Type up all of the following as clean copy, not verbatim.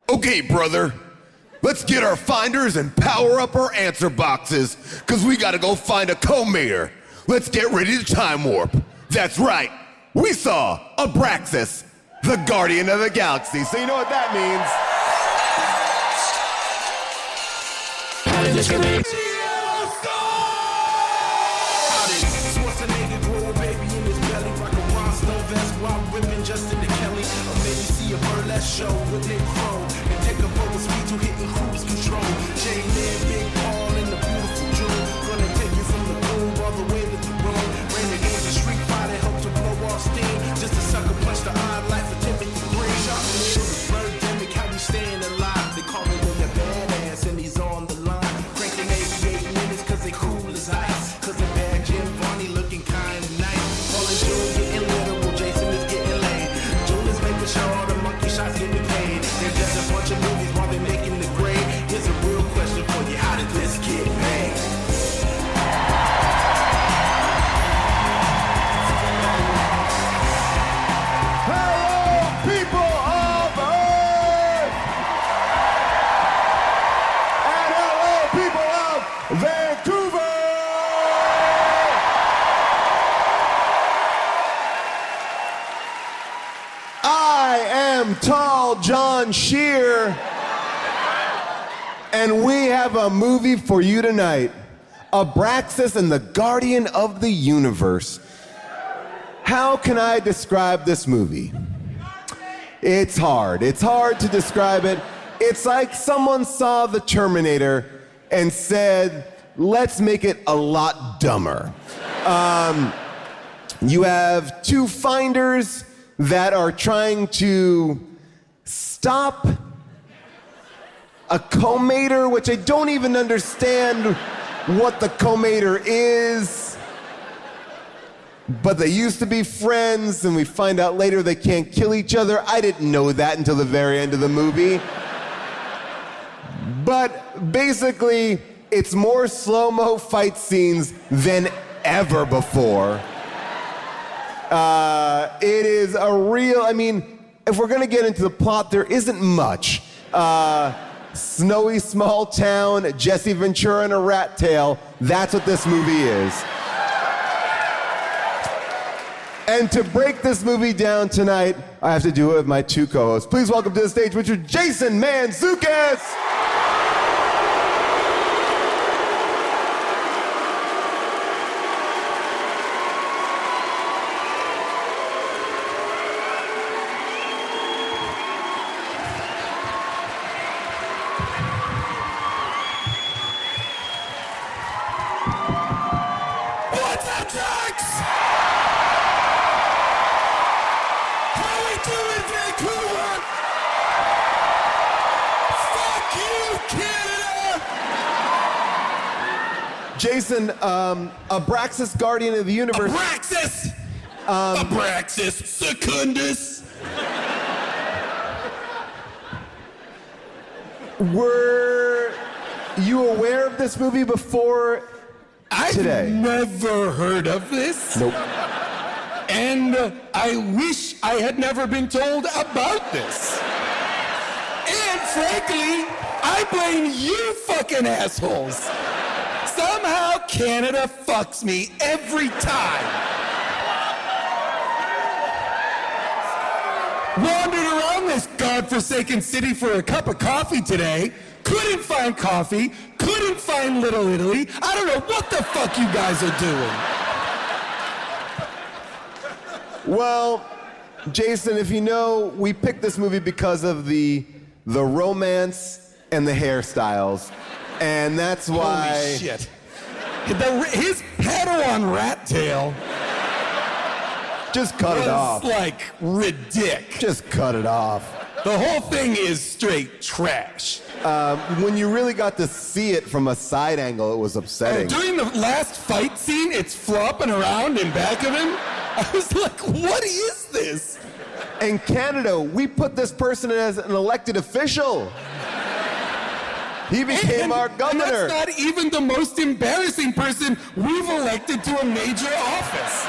Okay, brother. Let's get our finders and power up our answer boxes, because we gotta go find a co-mayor. Let's get ready to time warp. That's right. We saw Abraxas, the guardian of the galaxy. So you know what that means. Show with Nick Crow and take up over speed to hitting cruise control. J-Man, Big Paul, and the beautiful June. Gonna take you from the groove all the way to the room. Renegades and Street Fighter help to blow off steam. Just a sucker punch the odd life for Timothy Green. Shot from the birdemic, how we staying alive. They call me when you're badass and he's on the line. Cranking 88 minutes cause they cool as ice. Cause the bad Jim Varney looking kinda nice. Calling June getting literal, Jason is getting laid. June is making sure all the monkey shots getting paid. They're just a bunch of movies while they're making the grade. Here's a real question for you, how did this get made? Hello, people of Earth! And hello, people of Vancouver! I am Tall John Shear, and we have a movie for you tonight. Abraxas and the Guardian of the Universe. How can I describe this movie? It's hard. It's hard to describe it. It's like someone saw The Terminator and said, let's make it a lot dumber. You have two finders that are trying to stop a co-mater, which I don't even understand what the co-mater is. But they used to be friends, and we find out later they can't kill each other. I didn't know that until the very end of the movie. But basically, it's more slow-mo fight scenes than ever before. It is a real, I mean, if we're gonna get into the plot, there isn't much. Snowy small town, Jesse Ventura and a rat tail, that's what this movie is. And to break this movie down tonight, I have to do it with my two co-hosts. Please welcome to the stage, Richard Jason Mantzoukas. What's up, Jax? How we doing, Vancouver? Fuck you, Canada! Jason, Abraxas, Guardian of the Universe. Abraxas! Abraxas Secundus! Were you aware of this movie before today? I've never heard of this. Nope. And I wish I had never been told about this. And frankly, I blame you fucking assholes. Somehow Canada fucks me every time. Wandered around this godforsaken city for a cup of coffee today. Couldn't find coffee. Couldn't find Little Italy. I don't know what the fuck you guys are doing. Well, Jason, if you know, we picked this movie because of the romance and the hairstyles. And that's why... Holy shit. His Padawan rat tail Just cut it off. was like ridiculous. Just cut it off. The whole thing is straight trash. When you really got to see it from a side angle, it was upsetting. During the last fight scene, it's flopping around in back of him. I was like, what is this? In Canada, we put this person as an elected official. He became our governor. And that's not even the most embarrassing person we've elected to a major office.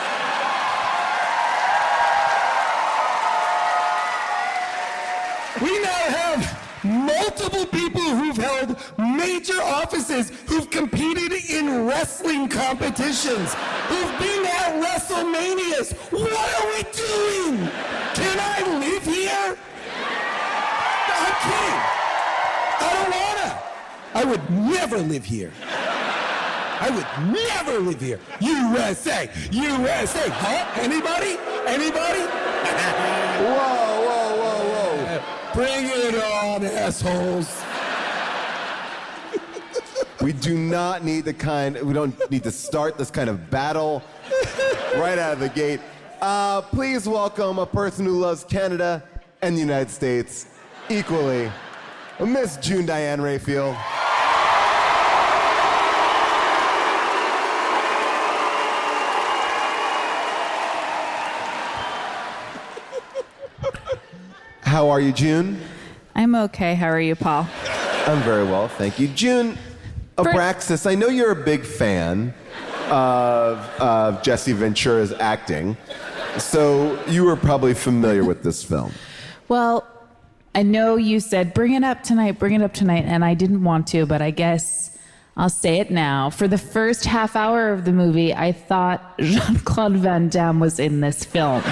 We now have multiple people who've held major offices, who've competed in wrestling competitions, who've been at WrestleManias. What are we doing? Can I live here? I'm kidding. I don't wanna. I would never live here. I would never live here. USA, USA. Huh? Anybody? Anybody? Whoa, whoa, whoa, whoa. Bring it on, assholes. We don't need to start this kind of battle right out of the gate. Please welcome a person who loves Canada and the United States equally, Miss June Diane Raphael. How are you, June? I'm okay. How are you, Paul? I'm very well, thank you. June, Abraxas, I know you're a big fan of Jesse Ventura's acting, so you were probably familiar with this film. Well, I know you said, bring it up tonight, and I didn't want to, but I guess I'll say it now. For the first half hour of the movie, I thought Jean-Claude Van Damme was in this film.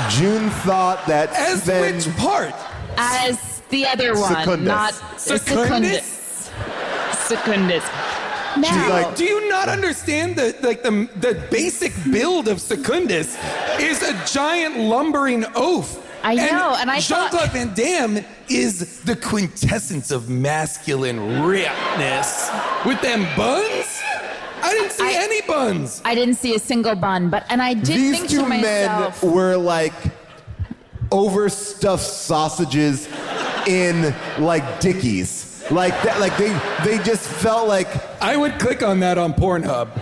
June thought that As Sven... which part? As the other one, Secundus. not Secundus? Secundus. Now, She's like, Do you not understand that the basic build of Secundus is a giant lumbering oaf? I know, and I thought- Jean-Claude Van Damme is the quintessence of masculine rippedness. With them buns? I didn't see any buns. I didn't see a single bun, and I did these think two to myself, men were like overstuffed sausages in like Dickies. Like that, like they just felt like I would click on that on Pornhub.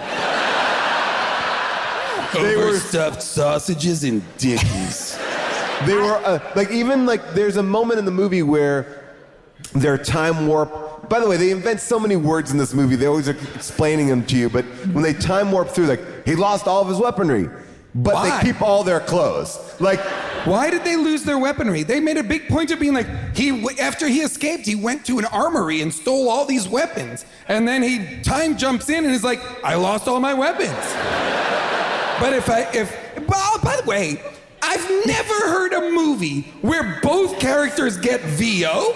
They were- Overstuffed sausages in Dickies. they were like, even like there's a moment in the movie where their time warp. By the way, they invent so many words in this movie. They always are explaining them to you, but when they time warp through, like he lost all of his weaponry, but Why? they keep all their clothes. Like, Why did they lose their weaponry? They made a big point of being like, after he escaped, he went to an armory and stole all these weapons. And then he time jumps in and is like, I lost all my weapons. But well, by the way, I've never heard a movie where both characters get VO.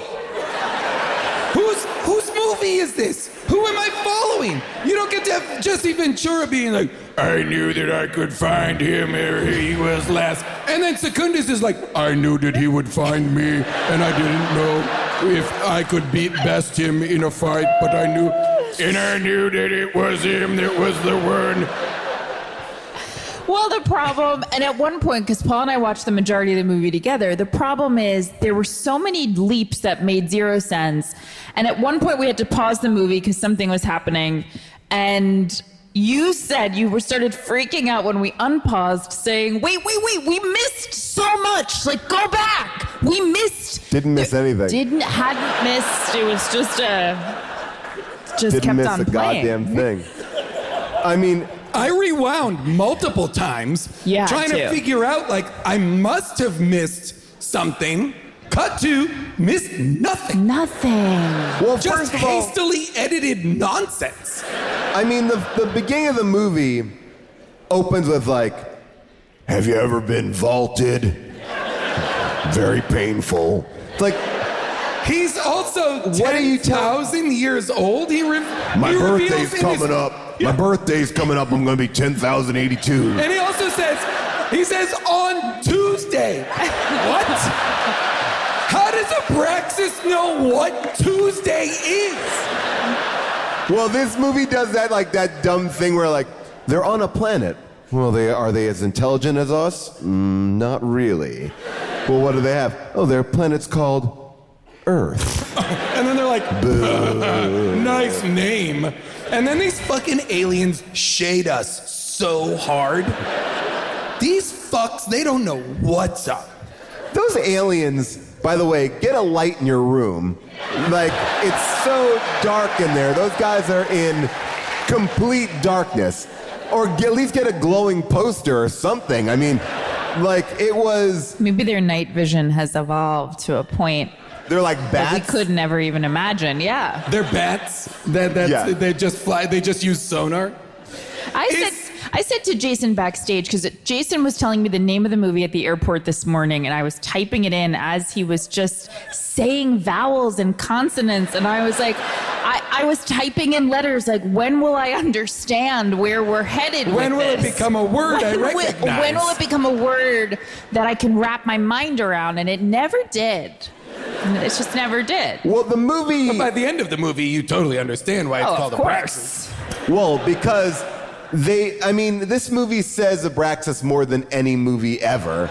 Whose movie is this? Who am I following? You don't get to have Jesse Ventura being like, I knew that I could find him where he was last. And then Secundus is like, I knew that he would find me, and I didn't know if I could beat best him in a fight, but I knew that it was him that was the one. well, the problem, and at one point, because Paul and I watched the majority of the movie together, the problem is there were so many leaps that made zero sense. And at one point, we had to pause the movie because something was happening. And you said you started freaking out when we unpaused, saying, wait, we missed so much. Like, go back. We missed. didn't miss anything. Hadn't missed. It was just Didn't kept miss on a playing. goddamn thing. I mean, I rewound multiple times, Yeah, trying to too. figure out, like, I must have missed something. Cut to, missed nothing. Nothing. well, Just first of all, hastily edited nonsense. I mean, the beginning of the movie opens with like, have you ever been vaulted? Very painful. It's like, He's also What are you 10,000 years old. my he birthday's reveals in coming his- up. Yeah. My birthday's coming up. I'm going to be 10,082. And he also says on Tuesday. What? How does Abraxas know what Tuesday is? Well, this movie does that, like that dumb thing where like, they're on a planet. Well, are they as intelligent as us? Not really. Well, what do they have? Oh, their planet's called Earth. And then they're like, nice name. And then these fucking aliens shade us so hard. These fucks, they don't know what's up. Those aliens, by the way, get a light in your room. Like, it's so dark in there. Those guys are in complete darkness. Or at least get a glowing poster or something. I mean, like, it was... Maybe their night vision has evolved to a point They're like that we bats. could never even imagine. Yeah. They're bats. Yeah. They just fly. They just use sonar. I said to Jason backstage, because Jason was telling me the name of the movie at the airport this morning, and I was typing it in as he was just saying vowels and consonants, and I was like, I was typing in letters like, when will I understand where we're headed When will with it this? become a word I recognize? When will it become a word that I can wrap my mind around? And it never did. It just never did. Well, the movie. But by the end of the movie, you totally understand why it's called of Abraxas. course. Well, because this movie says Abraxas more than any movie ever.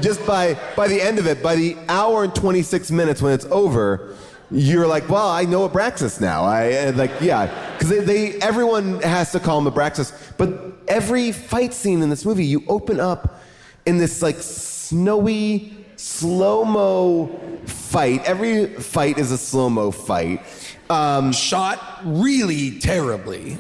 Just by the end of it, by the hour and 26 minutes when it's over, you're like, well, I know Abraxas now. Because everyone has to call him Abraxas. But every fight scene in this movie, you open up in this like snowy, slow-mo fight. Every fight is a slow-mo fight. Shot really terribly.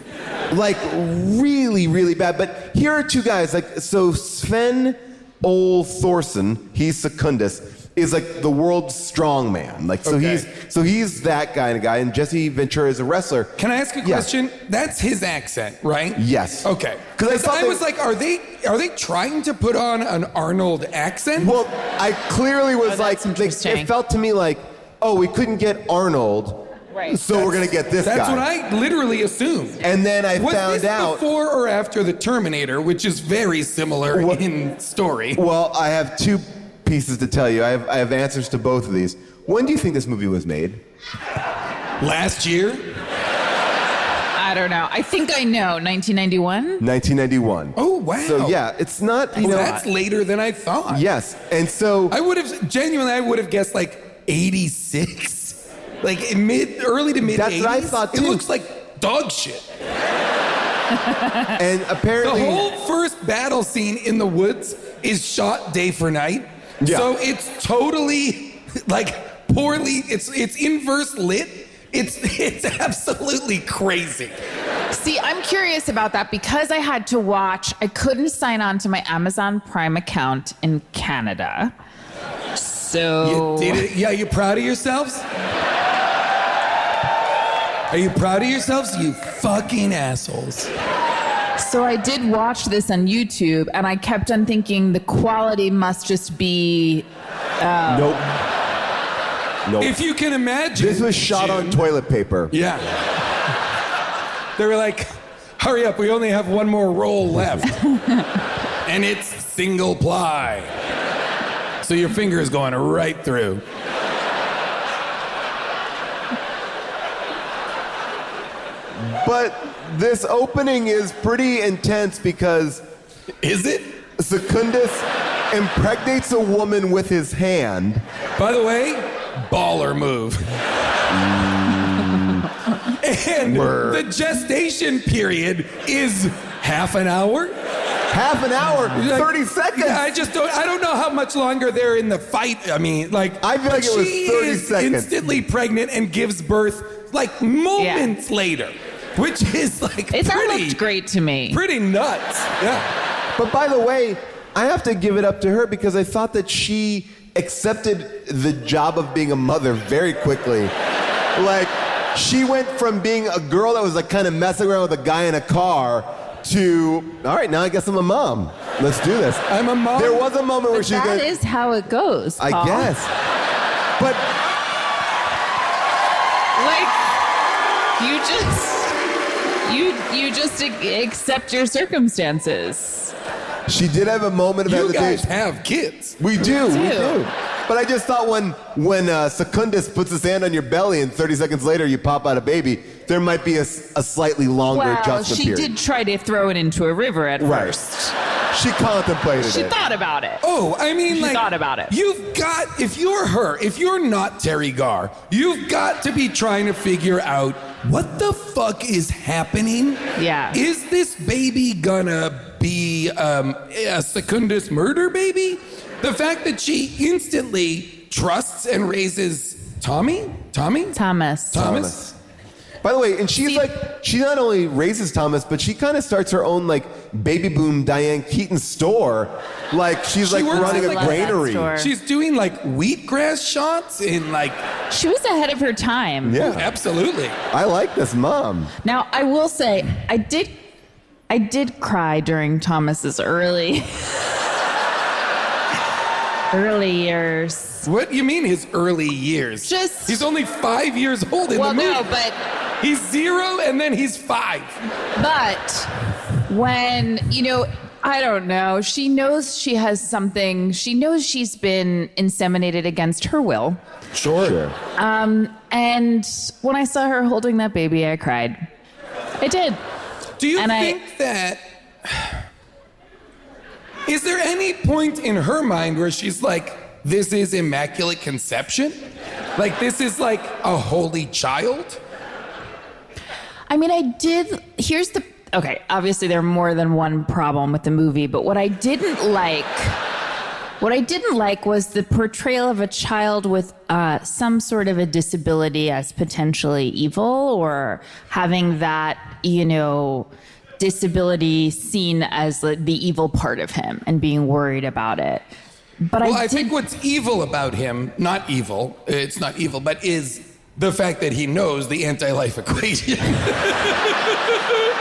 Like really, really bad. But here are two guys. So Sven Ole Thorson, he's Secundus, is like the world's strong man. He's that kind of guy, and Jesse Ventura is a wrestler. Can I ask a question? That's his accent, right? Yes. Okay. 'Cause I Because thought I was like, are they trying to put on an Arnold accent? Well, I clearly was that's interesting. it felt to me like, oh, we couldn't get Arnold, Right. so we're gonna get this That's guy. what I literally assumed. And then I Was found this out. before or after the Terminator, which is very similar in story? Well, I have two pieces to tell you. I have answers to both of these. When do you think this movie was made? Last year? I don't know. I think I know. 1991? 1991. Oh, wow. So yeah, it's not, you know. That's later than I thought. Yes, and so. I would have guessed like 86. Like early to mid 80s. That's what I thought, It too. looks like dog shit. And The apparently. whole first battle scene in the woods is shot day for night. Yeah. So it's totally like poorly, it's inverse lit. It's absolutely crazy. See, I'm curious about that because I had to watch, I couldn't sign on to my Amazon Prime account in Canada. So. You did it. Yeah, you proud of yourselves? Are you proud of yourselves, you fucking assholes? So I did watch this on YouTube, and I kept on thinking the quality must just be. Nope. Nope. If you can imagine. This was shot on Jim. toilet paper. Yeah. They were like, hurry up, we only have one more roll left. And it's single ply. So your finger is going right through. But this opening is pretty intense because Is it? Secundus impregnates a woman with his hand. By the way, baller move. And the gestation period is half an hour. Half an hour, Like, 30 seconds. Yeah, I don't know how much longer they're in the fight. I mean, like, I feel like it was she 30 is seconds. instantly pregnant and gives birth like moments later, which is like It all pretty, looked great to me. pretty nuts. Yeah. But by the way, I have to give it up to her because I thought that she accepted the job of being a mother very quickly. Like, she went from being a girl that was like kind of messing around with a guy in a car to, all right, now I guess I'm a mom. Let's do this. I'm a mom. There was a moment where But she that goes, is how it goes. I Paul. guess. But Like, you just accept your circumstances. she did have a moment of You guys hesitation. have kids. We do. do. But I just thought when Secundus puts his hand on your belly and 30 seconds later you pop out a baby, there might be a slightly longer Well, adjustment she period. did try to throw it into a river at Right. first. She contemplated She it. thought about it. Oh, I mean, She like, thought about it. You've got, if you're her, if you're not Terry Garr, you've got to be trying to figure out what the fuck is happening. Yeah. Is this baby gonna be a Secundus murder baby? The fact that she instantly trusts and raises Thomas. Thomas. By the way, and she not only raises Thomas, but she kind of starts her own like baby boom Diane Keaton store. Like she's She like works running at, a like, granary. that store. She's doing like wheatgrass shots in like. She was ahead of her time. Yeah, Absolutely. I like this mom. Now, I will say, I did cry during Thomas's early years. What do you mean his early years? Just- He's only 5 years old in the movie. No, but He's 0 and then he's 5. when, I don't know, she knows she has something, she knows she's been inseminated against her will. Sure. And when I saw her holding that baby, I cried. I did. Do you And think that... Is there any point in her mind where she's like, this is immaculate conception? Like, this is like a holy child? I mean, okay, obviously there are more than one problem with the movie, but what I didn't like was the portrayal of a child with some sort of a disability as potentially evil, or having that, disability seen as the evil part of him and being worried about it. But I think what's evil about him, not evil, it's not evil, but is the fact that he knows the anti-life equation.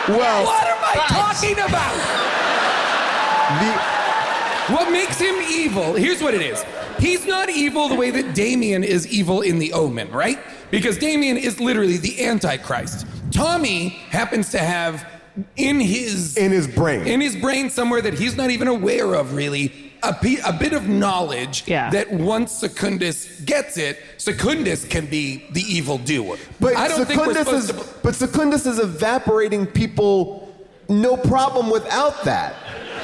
Well, What am I talking about? What makes him evil? Here's what it is. He's not evil the way that Damien is evil in The Omen, right? Because Damien is literally the Antichrist. Tommy happens to have in his brain somewhere that he's not even aware of, really, a bit of knowledge that once Secundus gets it, Secundus can be the evil doer. But I don't think we're supposed to... But Secundus is evaporating people, no problem without that.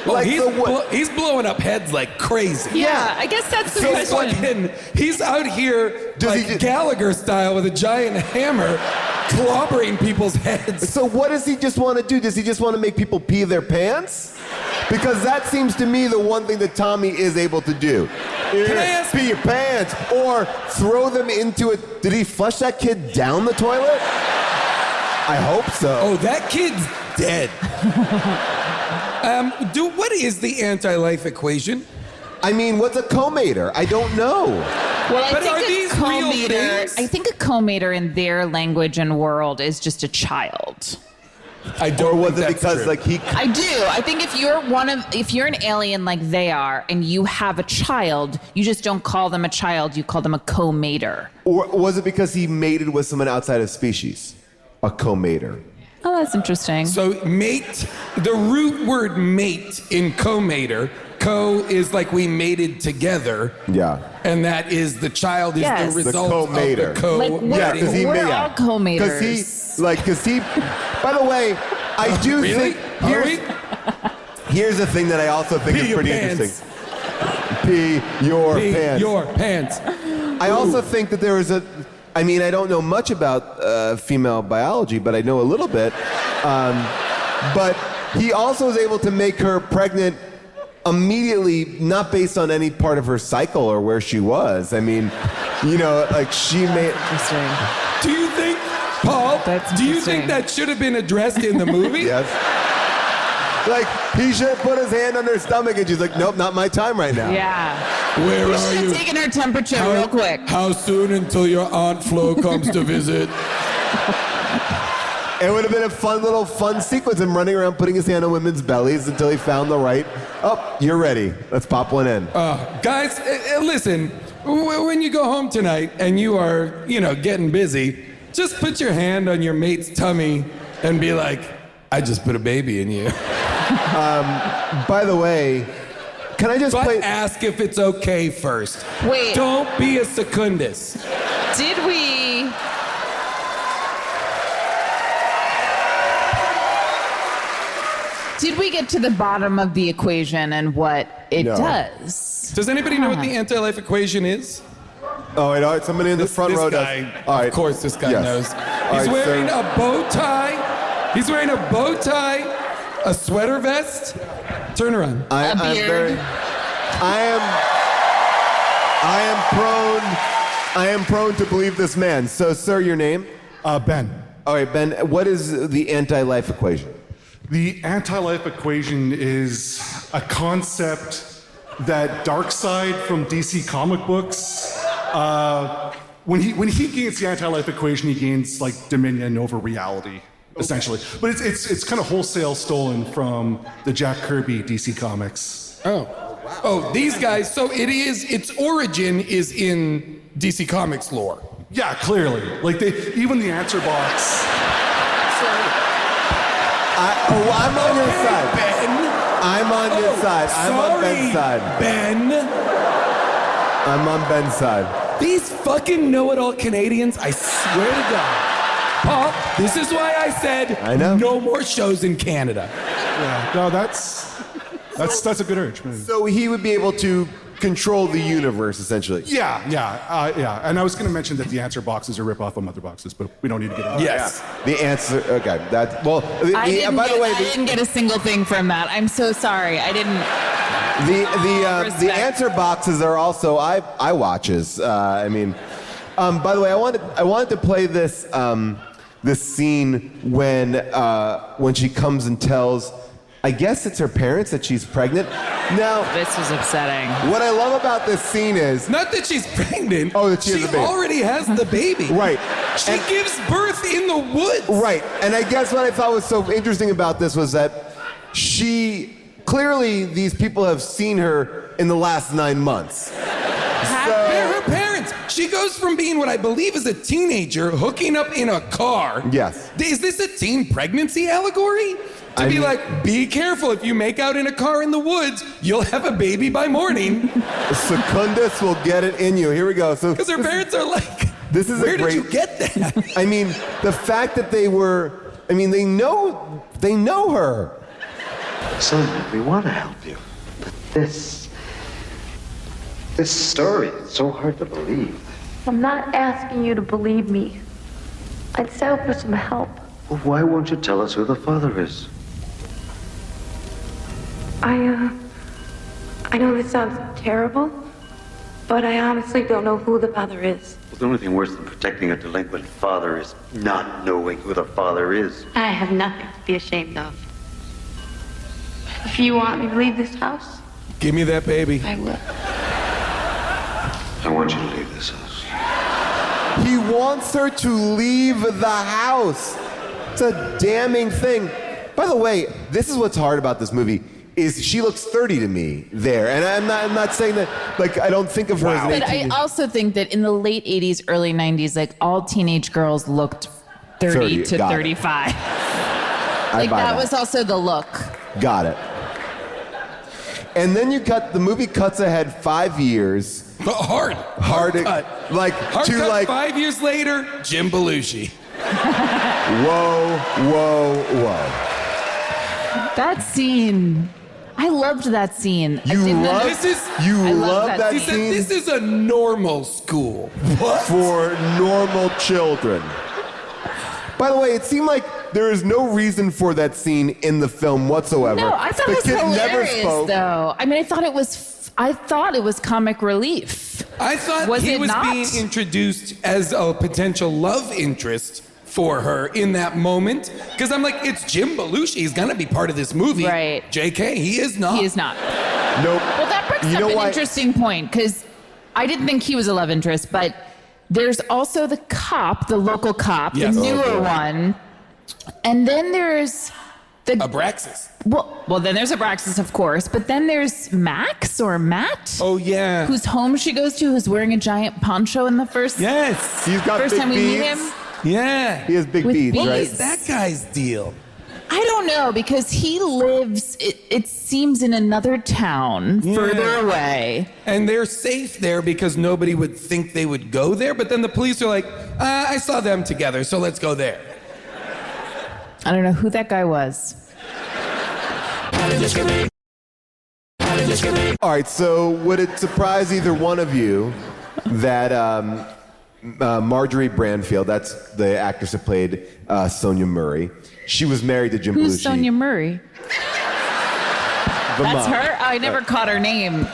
Well, he's blowing up heads like crazy. Yeah, I guess that's the question. He's out here Gallagher style with a giant hammer clobbering people's heads. So what does he just want to do? Does he just want to make people pee their pants? Because that seems to me the one thing that Tommy is able to do. Can I ask? Pee your pants or throw them into it. Did he flush that kid down the toilet? I hope so. Oh, that kid's dead. What is the anti-life equation? I mean, what's a comator? I don't know. Well, But are these real things? I think a comator in their language and world is just a child. I don't. Or was think it that's because true. like he? I do. I think if you're an alien like they are, and you have a child, you just don't call them a child. You call them a comator. Or was it because he mated with someone outside his species? A comator. Oh, that's interesting. So mate, the root word mate in comator, co is like we mated together. Yeah. And that is the child is Yes. the The result co-mater. of the co. Like, Yeah, because he We're made all comators. Because he. By the way, I do Really? think Are we? here's the thing that I also think Pee is your pretty pants. interesting. Pee your Pee pants. your pants. I also think that there is I mean, I don't know much about female biology, but I know a little bit. But he also was able to make her pregnant immediately, not based on any part of her cycle or where she was. I mean, like she made. Do you think, Paul? That's Do you interesting. think that should have been addressed in the movie? Yes. Like, he should have put his hand on her stomach and she's like, nope, not my time right now. Yeah. Where We are should you? have taken her temperature real quick. How soon until your Aunt Flo comes to visit? It would have been a fun sequence, him running around putting his hand on women's bellies until he found the right. Oh, you're ready. Let's pop one in. Guys, listen, when you go home tonight and you are, getting busy, just put your hand on your mate's tummy and be like, I just put a baby in you. By the way, can I just But play? ask if it's okay first. Wait. Don't be a Secundus. Did we? Did we get to the bottom of the equation and what it No. does? Does anybody know what the anti-life equation is? Oh, wait, all right, somebody in the front row guy, does. All right. Of course, this guy Yes. knows. All He's right, wearing sir. a bow tie. He's wearing a bow tie, a sweater vest. Turn around. I'm beard. very. I am prone to believe this man. So, sir, your name? Ben. All right, Ben, what is the anti-life equation? The anti-life equation is a concept that Darkseid from DC comic books, when he gains the anti-life equation, he gains like dominion over reality, essentially. But it's kind of wholesale stolen from the Jack Kirby DC comics. Oh, these guys. So its origin is in DC Comics lore. Yeah, clearly. Like even the answer box. I'm on your side. Ben. I'm on your side. I'm on Ben's side. Ben. I'm on Ben's side. These fucking know-it-all Canadians, I swear to God. Paul, this is why I said I know. no more shows in Canada. Yeah, no, that's a good urge. Man. So he would be able to control the universe, essentially. Yeah. And I was going to mention that the answer boxes are rip-off of mother boxes, but we don't need to get into Yes. The answer. Okay. That. Well. I didn't get a single thing from that. I'm so sorry. I didn't. The answer boxes are also I watches. By the way, I wanted to play this scene when she comes and tells, I guess it's her parents that she's pregnant. Now, This was upsetting. what I love about this scene is Not that she's pregnant. Oh, that she has the baby. already has the baby. Right. She And- gives birth in the woods. right, and I guess what I thought was so interesting about this was that clearly these people have seen her in the last 9 months. They're her parents. She goes from being what I believe is a teenager hooking up in a car. Yes. Is this a teen pregnancy allegory? To be like, be careful, if you make out in a car in the woods, you'll have a baby by morning. Secundus will get it in you. Here we go. So Because her parents are like, This is a where great- did you get that? I mean, the fact that they know her. Son, we want to help you, but this story is so hard to believe. I'm not asking you to believe me. I'd settle for some help. Well, why won't you tell us who the father is? I know this sounds terrible, but I honestly don't know who the father is. Well, the only thing worse than protecting a delinquent father is not knowing who the father is. I have nothing to be ashamed of. If you want me to leave this house, Give me that baby. I will. I want you to leave this house. He wants her to leave the house. It's a damning thing. By the way, this is what's hard about this movie. Is she looks 30 to me there, and I'm not saying that like I don't think of her as an But I 18. also think that in the late 80s, early 90s, like all teenage girls looked 30 to got it. 35. I Like buy that was also the look. Got it. And then the movie cuts ahead 5 years. Hard cut. Like Hard to cut like 5 years later, Jim Belushi. whoa. That scene, I loved that scene. I You didn't love under- you I love that He said, scene this is a normal school. What? for normal children. By the way, it seemed like there is no reason for that scene in the film whatsoever. No, I thought the it was kid never hilarious, spoke. though. I mean, I thought it was comic relief. I thought Was he it was not? being introduced as a potential love interest for her in that moment. Because I'm like, it's Jim Belushi. He's going to be part of this movie. Right. JK, he is not. He is not. Nope. Well, that brings You up know an why- interesting point because I didn't think he was a love interest, but there's also the cop, the local cop, Yes. the Oh, newer boy. one, and then there's the Abraxas. well, then there's Abraxas, of course, but then there's Max or Matt, Oh, yeah. whose home she goes to, who's wearing a giant poncho in the first Yes. He's got first big time we beads. meet him. Yeah. He has big With beads, beads. What right? is that guy's deal? I don't know because he lives. It seems in another town further away. And they're safe there because nobody would think they would go there. But then the police are like, I saw them together, so let's go there. I don't know who that guy was. All right, so would it surprise either one of you that Marjorie Brandfield, that's the actress that played Sonia Murray, she was married to Jim Who's Belushi. Sonia Murray? The That's mom. her? I never caught her name.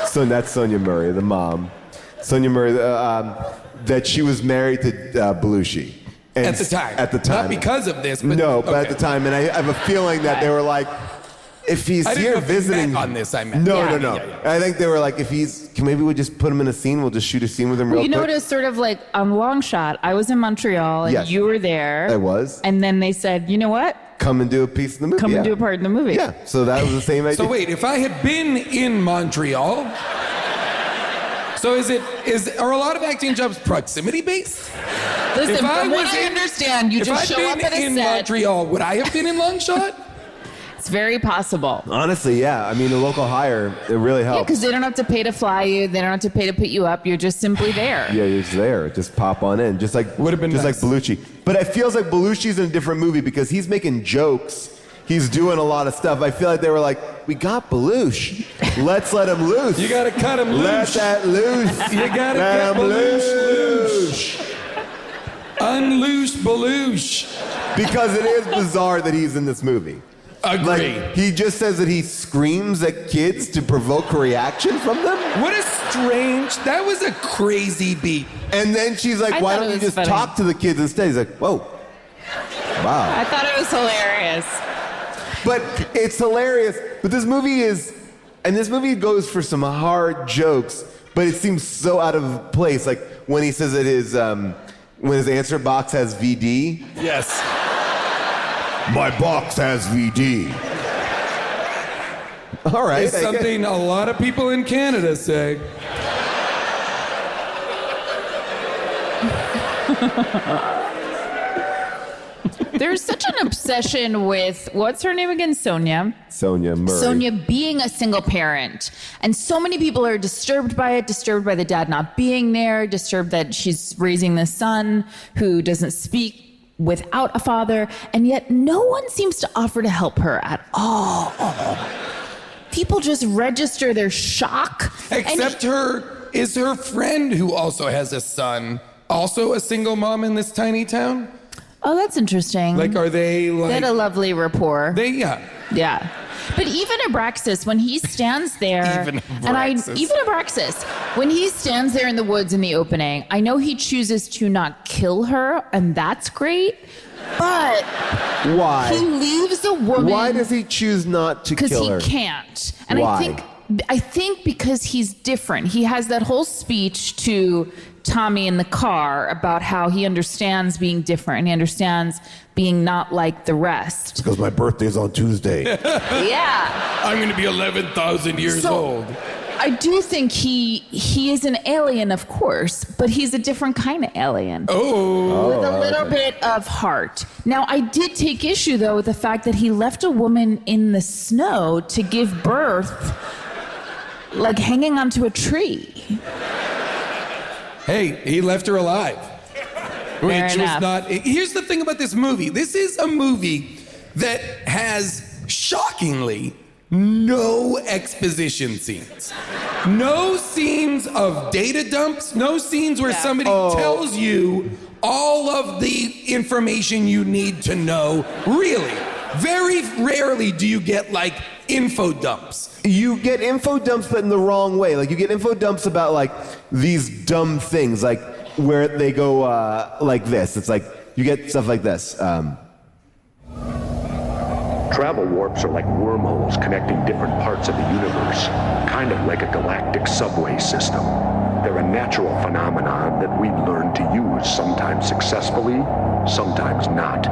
So that's Sonia Murray, the mom. Sonia Murray, that she was married to Belushi. And At the time. At the time. Not because of this, but no, but at okay. the time, and I have a feeling that they were like, if he's I didn't here know if you visiting meant on this, I meant. No, Yeah. no. Yeah. I think they were like, if he's, maybe we'll just put him in a scene. We'll just shoot a scene with him real You quick. know, it was sort of like on Long Shot. I was in Montreal and Yes. you were there. I was. And then they said, you know what? Come and do a piece in the movie. Come and yeah. do a part in the movie. Yeah. So that was the same idea. So wait, if I had been in Montreal, so are a lot of acting jobs proximity based? Listen, If I from what was I in- understand, you If just I'd show been up at a in set. Montreal, would I have been in Long Shot? It's very possible. Honestly, yeah. I mean, a local hire, it really Yeah, helps. because they don't have to pay to fly you. They don't have to pay to put you up. You're just simply there. Yeah, you're just there. Just pop on in. Just like Would've been just nice. like Belushi. But it feels like Belushi's in a different movie because he's making jokes. He's doing a lot of stuff. I feel like they were like, we got Belushi. Let's let him loose. You gotta cut him loose. Let that loose. You gotta Let get him Belushi. Unloose Belushi. Because it is bizarre that he's in this movie. Agree. Like, he just says that he screams at kids to provoke a reaction from them. What a strange, that was a crazy beat. And then she's like, I why thought don't it you was just funny. talk to the kids instead? He's like, whoa. Wow. I thought it was hilarious. But it's hilarious. But this movie goes for some hard jokes, but it seems so out of place. Like when he says that when his answer box has VD. Yes. My box has VD. All right. It's something a lot of people in Canada say. There's such an obsession with, what's her name again? Sonia. Sonia Murray. Sonia being a single parent. And so many people are disturbed by it, disturbed by the dad not being there, disturbed that she's raising this son who doesn't speak without a father. And yet no one seems to offer to help her at all. People just register their shock. Except is her friend who also has a son, also a single mom in this tiny town? Oh, that's interesting. Like, are they They had like, a lovely rapport. yeah. Yeah. But even Abraxas, when he stands there, Even Abraxas, when he stands there in the woods in the opening, I know he chooses to not kill her, and that's great. But Why? he leaves a woman. Why does he choose not to Because kill he her? can't. And Why? I think because he's different. He has that whole speech to Tommy in the car about how he understands being different and he understands being not like the rest. Because my birthday's on Tuesday. Yeah. I'm going to be 11,000 years old. I do think he is an alien, of course, but he's a different kind of alien. Oh. With a little bit of heart. Now, I did take issue, though, with the fact that he left a woman in the snow to give birth, like hanging onto a tree. Hey, he left her alive. Fair Which was enough. not. Here's the thing about this movie. This is a movie that has shockingly no exposition scenes. No scenes of data dumps. No scenes where somebody tells you all of the information you need to know. Really. Very rarely do you get like info dumps. You get info dumps, but in the wrong way. Like, you get info dumps about, like, these dumb things, like, where they go, like this. It's like, you get stuff like this. Travel warps are like wormholes connecting different parts of the universe, kind of like a galactic subway system. They're a natural phenomenon that we've learned to use, sometimes successfully, sometimes not.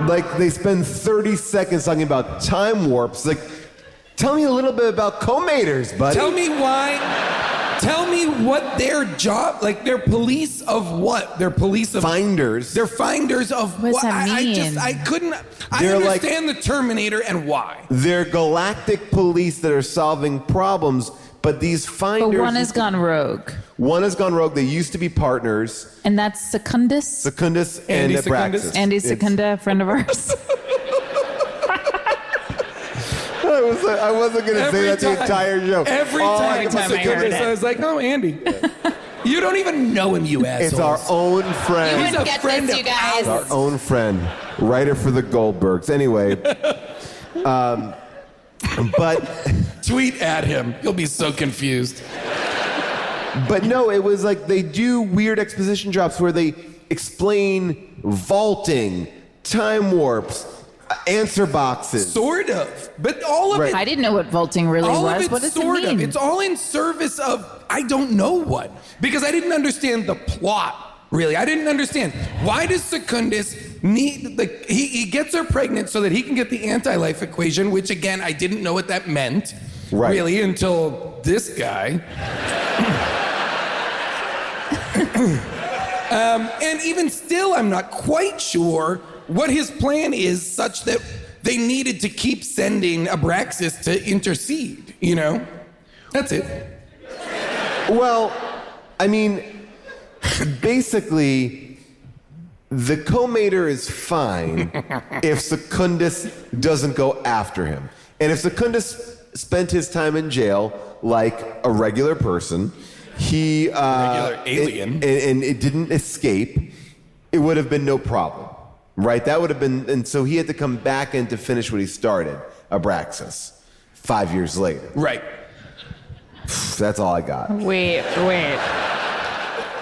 Like, they spend 30 seconds talking about time warps. Like, tell me a little bit about co-maters, buddy. Tell me why. Tell me what their job, like they're police of what? They're police of Finders. They're finders of What does what? that mean? I couldn't. I They're like- understand the Terminator and why. They're galactic police that are solving problems, but these finders... But one has gone rogue. One has gone rogue. They used to be partners. And that's Secundus. Secundus and Andy Abraxas. Secundus? Andy It's- Secunda, a friend of ours. I wasn't going to say that the entire show. Every All time I it can was time I heard Secundus, it. I was like, oh, Andy. You don't even know him, you assholes. It's our own You friend. He's wouldn't a get friend this, you of guys. Our own friend. Writer for the Goldbergs. Anyway. But Tweet at him. You'll be so confused. But no, it was like they do weird exposition drops where they explain vaulting, time warps, answer boxes. Sort of. But all of Right. it. I didn't know what vaulting really All was. of it What does sort it mean? of. It's all in service of I don't know what. Because I didn't understand the plot, really. I didn't understand. Why does Secundus need, he gets her pregnant so that he can get the anti-life equation, which again, I didn't know what that meant. Right. Really, until this guy. And even still, I'm not quite sure what his plan is, such that they needed to keep sending Abraxas to intercede, you know? That's it. Well, I mean, basically, the co-mater is fine if Secundus doesn't go after him. And if Secundus spent his time in jail like a regular person, he Regular alien. and it didn't escape, it would have been no problem, right? That would have been, and so he had to come back in to finish what he started, Abraxas, 5 years later. Right. That's all I got. Wait.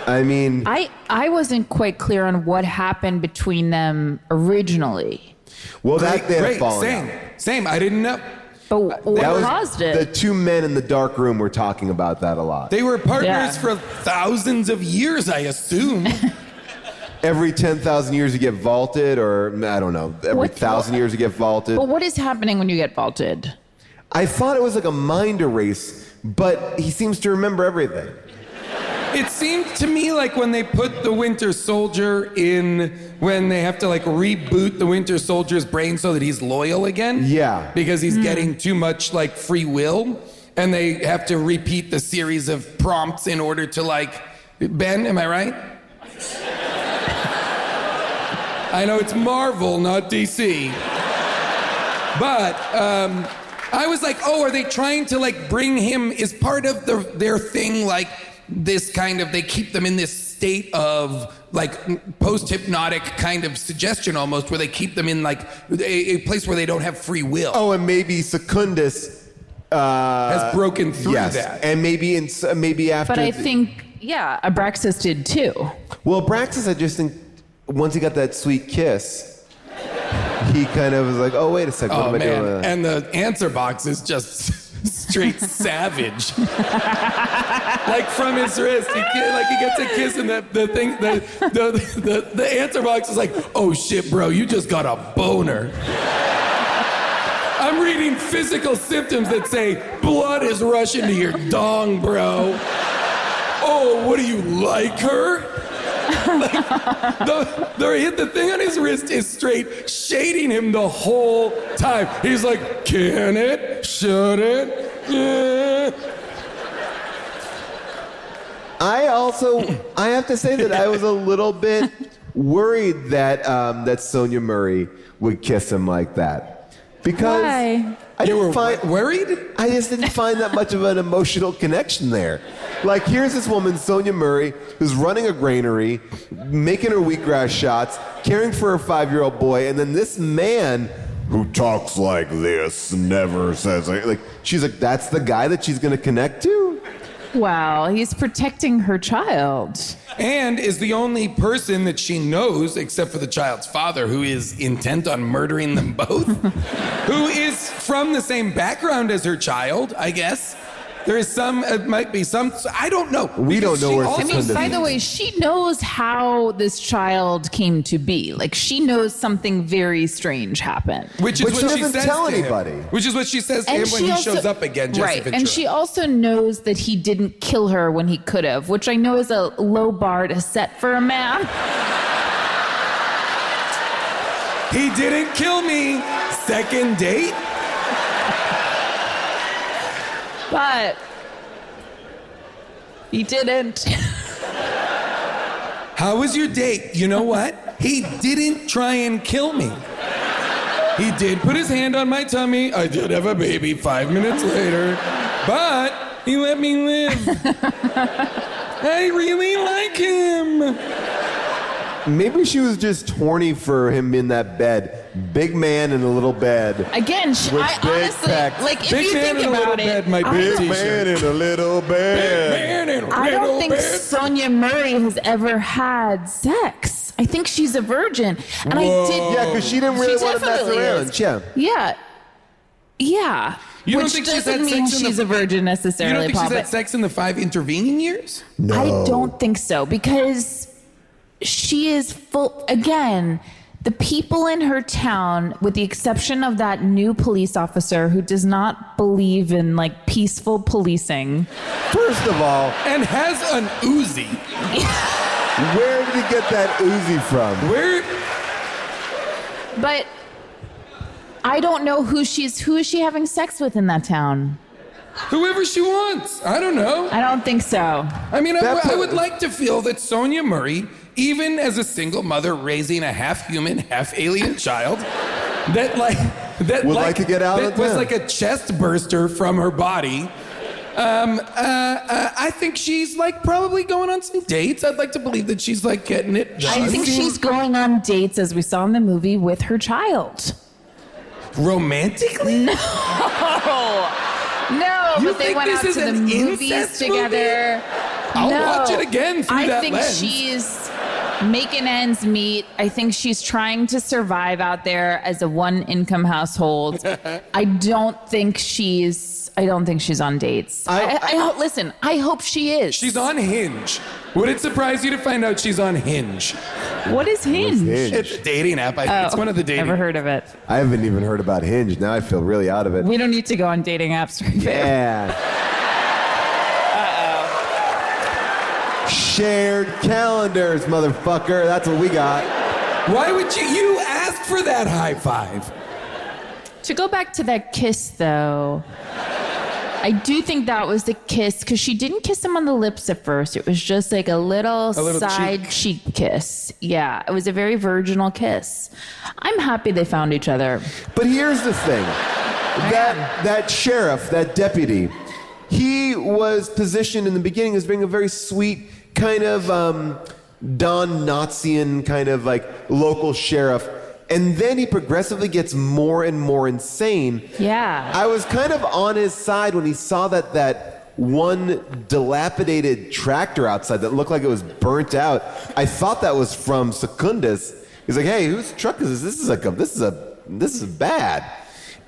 I mean, I wasn't quite clear on what happened between them originally. well, that they had a falling Same. out. Same. I didn't know. But what That was caused the it? two men in the dark room were talking about that a lot. They were partners Yeah. for thousands of years, I assume. Every 10,000 years you get vaulted, or I don't know, every What- 1,000 years you get vaulted. But what is happening when you get vaulted? I thought it was like a mind erase, but he seems to remember everything. It seemed to me like when they put the Winter Soldier in, when they have to like reboot the Winter Soldier's brain so that he's loyal again. Yeah. Because he's getting too much like free will, and they have to repeat the series of prompts in order to like. Ben, am I right? I know it's Marvel, not DC. But I was like, oh, are they trying to like bring him, is part of their thing like this kind of, they keep them in this state of like post-hypnotic kind of suggestion almost, where they keep them in like a place where they don't have free will. Oh, and maybe Secundus Has broken through yes, that. and maybe after. But I think, yeah, Abraxas did too. Well, Abraxas, I just think once he got that sweet kiss, he kind of was like, oh, wait a second, what Oh am I doing? man, with that? and the answer box is just straight savage. Like from his wrist, he gets a kiss, and the answer box is like, oh shit, bro, you just got a boner. I'm reading physical symptoms that say blood is rushing to your dong, bro. Oh, what do you like her? The thing on his wrist is straight shading him the whole time. He's like, can it? Should it? Yeah. I have to say that I was a little bit worried that that Sonia Murray would kiss him like that. Because Why? I You didn't were find worried? I just didn't find that much of an emotional connection there. Like, here's this woman, Sonia Murray, who's running a granary, making her wheatgrass shots, caring for her 5-year-old boy, and then this man who talks like this, never says like she's like, that's the guy that she's gonna connect to? Wow, he's protecting her child. And is the only person that she knows, except for the child's father, who is intent on murdering them both, who is from the same background as her child, I guess. There is some, it might be some, I don't know. We don't Because know she where also I mean, Secundus by the way, she knows how this child came to be. Like, she knows something very strange happened. Which is But what she she doesn't says tell to him. anybody. Which is what she says to him when he shows up again, Jesse right, Ventura. and she also knows that he didn't kill her when he could have, which I know is a low bar to set for a man. He didn't kill me. Second date? But he didn't. How was your date? You know what? He didn't try and kill me. He did put his hand on my tummy. I did have a baby 5 minutes later, but he let me live. I really like him. Maybe she was just horny for him in that bed. Big man in a little bed. Again, With I big honestly, pecs. like, if Big you man think in a little about bed it, might be a Big t-shirt. man in a little bed. Man in a I don't little think bed. Sonia Murray has ever had sex. I think she's a virgin. And Whoa. I did. Yeah, because she didn't really She want to mess definitely around. is. Yeah. Yeah. Yeah. You don't Which think she's doesn't had mean sex in she's the- a virgin You necessarily, don't think Paul, she's had but sex in the 5 intervening years? No. I don't think so because she is full. Again, the people in her town, with the exception of that new police officer who does not believe in like peaceful policing. First of all, And has an Uzi. where did he get that Uzi from? Where? But I don't know who is she having sex with in that town? Whoever she wants. I don't know. I don't think so. I mean, That I put- would like to feel that Sonia Murray, even as a single mother raising a half-human, half-alien child, Would like to get out that of was town. like a chest burster from her body. I think she's like probably going on some dates. I'd like to believe that she's like getting it done. I think she's going on dates, as we saw in the movie, with her child. romantically. No, You but they think went this out is to the an movies incest together. I'll No. watch it again through I that think lens. she's making ends meet. I think she's trying to survive out there as a one-income household. I don't think she's on dates. Listen, I hope she is. She's on Hinge. Would it surprise you to find out she's on Hinge? What is Hinge? Hinge? It's a dating app. It's one of the dating. Never heard of it. I haven't even heard about Hinge. Now I feel really out of it. We don't need to go on dating apps right there. Yeah. Shared calendars, motherfucker. That's what we got. Why would you asked for that high five? To go back to that kiss, though, I do think that was the kiss because she didn't kiss him on the lips at first. It was just like a little side cheek kiss. Yeah, it was a very virginal kiss. I'm happy they found each other. But here's the thing. That sheriff, that deputy, he was positioned in the beginning as being a very sweet kind of Don Nazian kind of like local sheriff. And then he progressively gets more and more insane. Yeah. I was kind of on his side when he saw that one dilapidated tractor outside that looked like it was burnt out. I thought that was from Secundus. He's like, "Hey, whose truck is this? This is bad."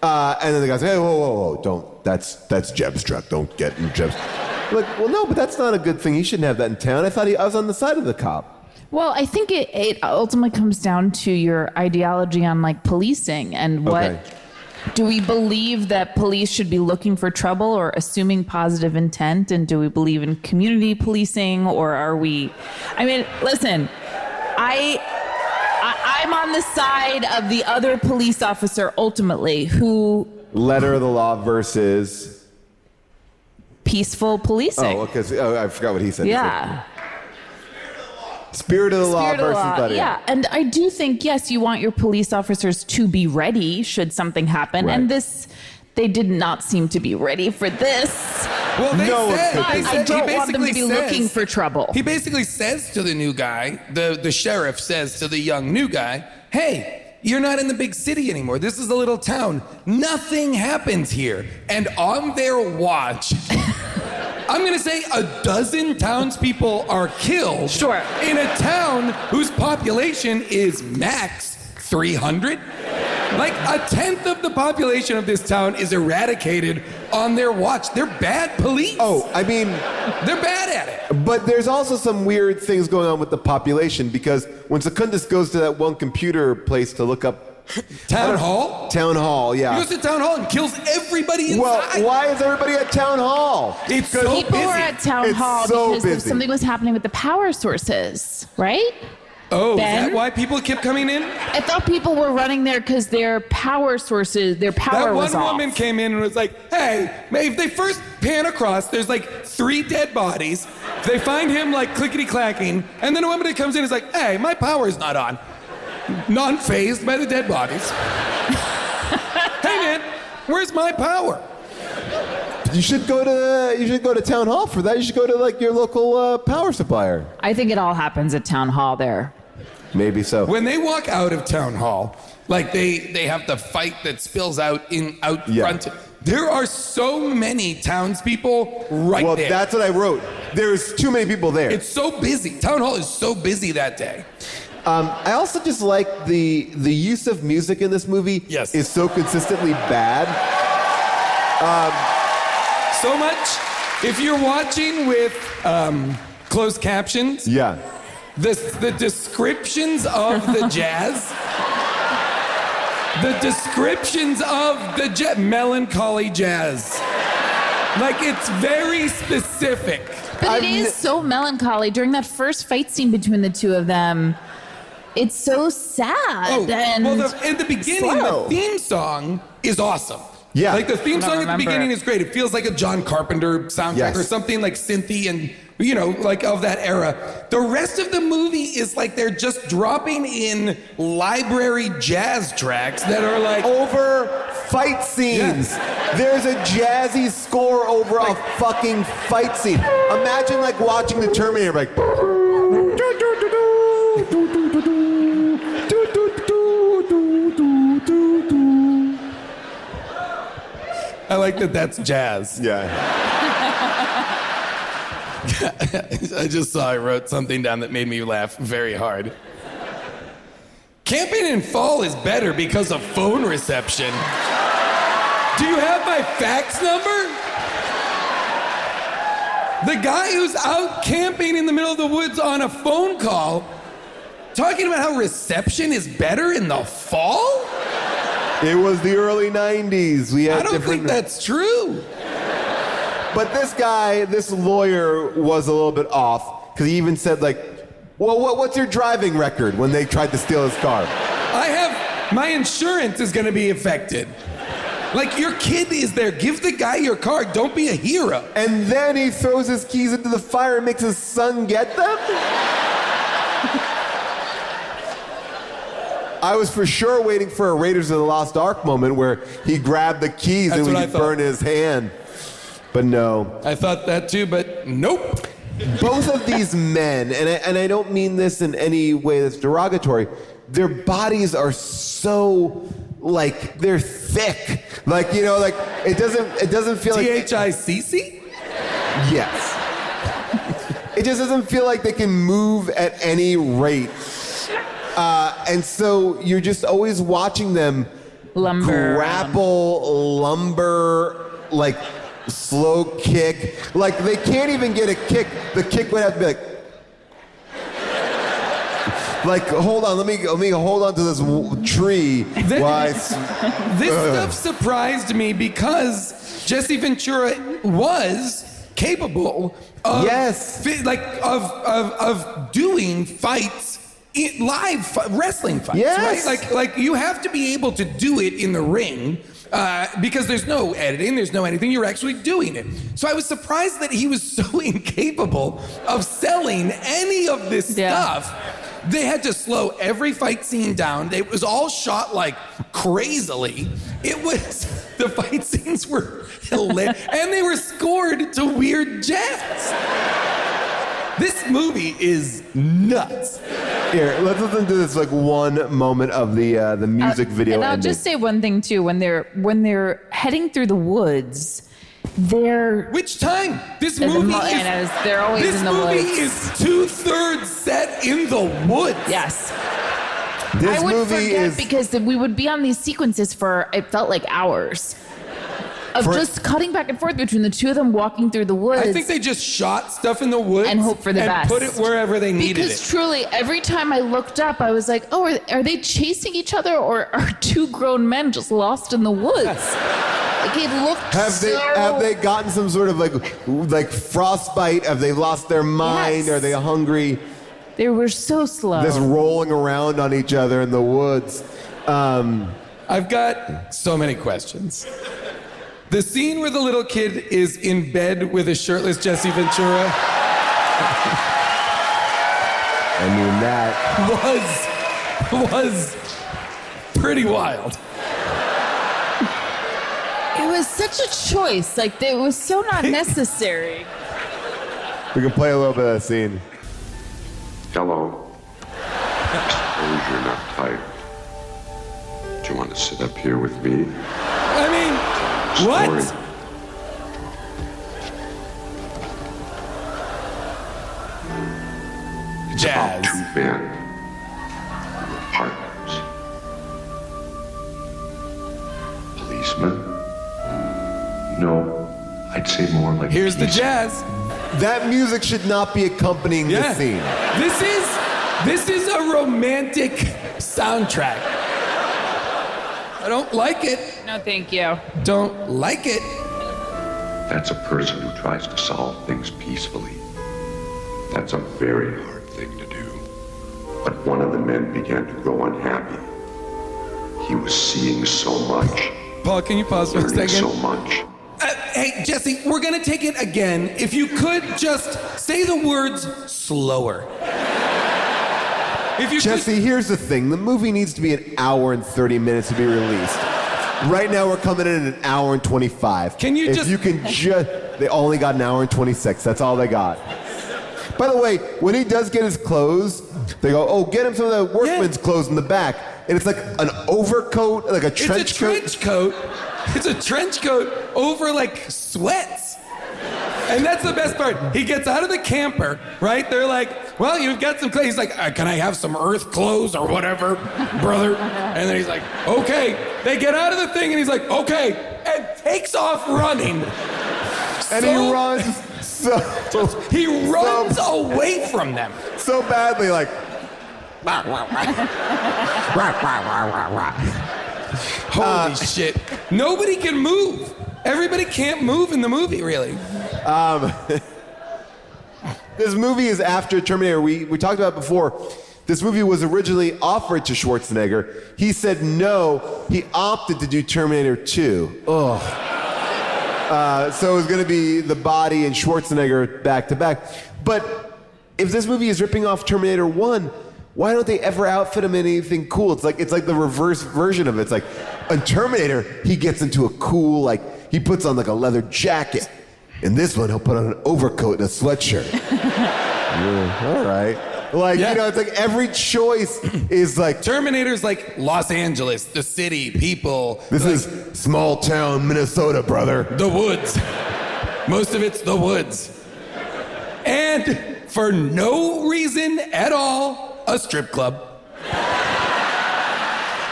And then the guy's like, "Hey, whoa, don't. That's Jeb's truck. Don't get in Jeb's." I'm like, well, no, but that's not a good thing. He shouldn't have that in town. I thought I was on the side of the cop. Well, I think it ultimately comes down to your ideology on like policing and what. Okay. Do we believe that police should be looking for trouble or assuming positive intent? And do we believe in community policing, or are we? I mean, listen, I'm on the side of the other police officer ultimately, who Letter of the law versus. peaceful policing. Oh, okay. I forgot what he said. Yeah. Spirit of the law Spirit of versus law, buddy. yeah, and I do think yes, you want your police officers to be ready should something happen, Right. and they did not seem to be ready for this. Well, No one could be. I don't want them to be looking for trouble. He basically says to the new guy, the sheriff says to the young new guy, "Hey, you're not in the big city anymore. This is a little town. Nothing happens here." And on their watch, I'm going to say a dozen townspeople are killed. Sure. In a town whose population is max 300. Like a tenth of the population of this town is eradicated on their watch. They're bad police. Oh, I mean, They're bad at it. but there's also some weird things going on with the population because when Secundus goes to that one computer place to look up Town hall? Town hall, yeah. He goes to town hall and kills everybody inside. Well, why is everybody at town hall? It's so People busy. were at town It's hall so because busy. something was happening with the power sources, right? Oh, Ben? is that why people kept coming in? I thought people were running there because their power sources, their power That was one off. woman came in and was like, "Hey, if they first pan across, there's like 3 dead bodies. They find him like clickety clacking, and then a woman that comes in is like, "Hey, my power's not on." Non-phased by the dead bodies. Hey man, where's my power? You should go to town hall for that. You should go to like your local power supplier. I think it all happens at town hall there. Maybe so. When they walk out of town hall, like they have the fight that spills out front. There are so many townspeople right well, there. that's what I wrote. There's too many people there. It's so busy. Town hall is so busy that day. I also just like the use of music in this movie. Yes. Is so consistently bad. So much. If you're watching with closed captions, Yeah. the descriptions of the jazz, the descriptions of the melancholy jazz, like it's very specific. But it is so melancholy. During that first fight scene between the two of them, it's so sad. And in the beginning, slow. the theme song is awesome. Yeah. Like the theme song at the remember beginning it. is great. It feels like a John Carpenter soundtrack Yes. or something like synthy and, you know, like of that era. The rest of the movie is like they're just dropping in library jazz tracks that are like, Over fight scenes. There's a jazzy score over a fucking fight scene. Imagine like watching the Terminator, like. I like that that's jazz. Yeah. I just saw I wrote something down that made me laugh very hard. Camping in fall is better because of phone reception. Do you have my fax number? The guy who's out camping in the middle of the woods on a phone call talking about how reception is better in the fall? It was the early 90s. We had I don't different. think that's true. But this guy, this lawyer, was a little bit off because he even said like, "Well, what's your driving record?" When they tried to steal his car. My insurance is gonna be affected. Like, your kid is there. Give the guy your car. Don't be a hero. And then he throws his keys into the fire and makes his son get them? I was for sure waiting for a Raiders of the Lost Ark moment where he grabbed the keys That's and what we I could thought. burn his hand. But no. I thought that too, but nope. Both of these men, and I don't mean this in any way that's derogatory, their bodies are so, like, they're thick. Like, you know, like, it doesn't feel like... THICC? Yes. It just doesn't feel like they can move at any rate. And so you're just always watching them grapple, lumber, like slow kick. Like they can't even get a kick. The kick would have to be like, hold on, let me hold on to this tree. This stuff surprised me because Jesse Ventura was capable of of doing fights. Live wrestling fights, Yes. right? Like you have to be able to do it in the ring because there's no editing, there's no anything. You're actually doing it. So I was surprised that he was so incapable of selling any of this stuff. They had to slow every fight scene down. It was all shot like crazily. The fight scenes were hilarious, and they were scored to weird jazz. This movie is nuts. Here, let's listen to this like one moment of the music video. And I'll ending. just say one thing too. When they're heading through the woods, they're Which time? This they're movie always this in the movie woods. is 2/3 set in the woods. Yes. This I would movie forget is because we would be on these sequences for, it felt like hours of just cutting back and forth between the two of them walking through the woods. I think they just shot stuff in the woods and hope for the and best. put it wherever they needed because it. truly, every time I looked up, I was like, oh, are they chasing each other or are two grown men just lost in the woods? Like it looked have they gotten some sort of like frostbite? Have they lost their mind? Yes. Are they hungry? They were so slow. Just rolling around on each other in the woods. I've got so many questions. The scene where the little kid is in bed with a shirtless Jesse Ventura. I mean, that was pretty wild. It was such a choice. Like it was so not necessary. we can play a little bit of that scene. Hello. suppose you're not tired. Do you want to sit up here with me? I mean, what? Story. Jazz. Two men who were partners. Policeman? No, I'd say more like Here's the peace- jazz. That music should not be accompanying the Yeah. scene. This is a romantic soundtrack. I don't like it. No, thank you. Don't like it. That's a person who tries to solve things peacefully. That's a very hard thing to do. But one of the men began to grow unhappy. He was seeing so much, Paul, can you pause for a learning second? so much. Hey, Jesse, we're gonna take it again. If you could just say the words slower. If you Jesse, here's the thing. The movie needs to be an hour and 30 minutes to be released. Right now, we're coming in at an hour and 25. Can you if just- you can just... They only got an hour and 26. That's all they got. By the way, when he does get his clothes, they go, oh, get him some of the workman's clothes in the back. And it's like an overcoat, like a trench coat. It's a trench coat. It's a trench coat over like sweats. And that's the best part. He gets out of the camper, right? They're like, well, you've got some clothes. He's like, can I have some earth clothes or whatever, brother? And then he's like, okay. They get out of the thing and he's like, okay. And takes off running. And he runs He runs away from them. so badly, like... Holy shit. Nobody can move. Everybody can't move in the movie, really. This movie is after Terminator. We talked about it before. This movie was originally offered to Schwarzenegger. He said no. He opted to do Terminator 2. Ugh. So it was going to be the Body and Schwarzenegger back to back. But if this movie is ripping off Terminator 1, why don't they ever outfit him in anything cool? It's like the reverse version of it. It's like on Terminator, he gets into a cool, like, he puts on like a leather jacket. In this one, he'll put on an overcoat and a sweatshirt. Yeah, all right. Like, Yeah. you know, it's like every choice is like, Terminator's like Los Angeles, the city, people. this like, is small town Minnesota, brother. the woods. Most of it's the woods. And for no reason at all, a strip club.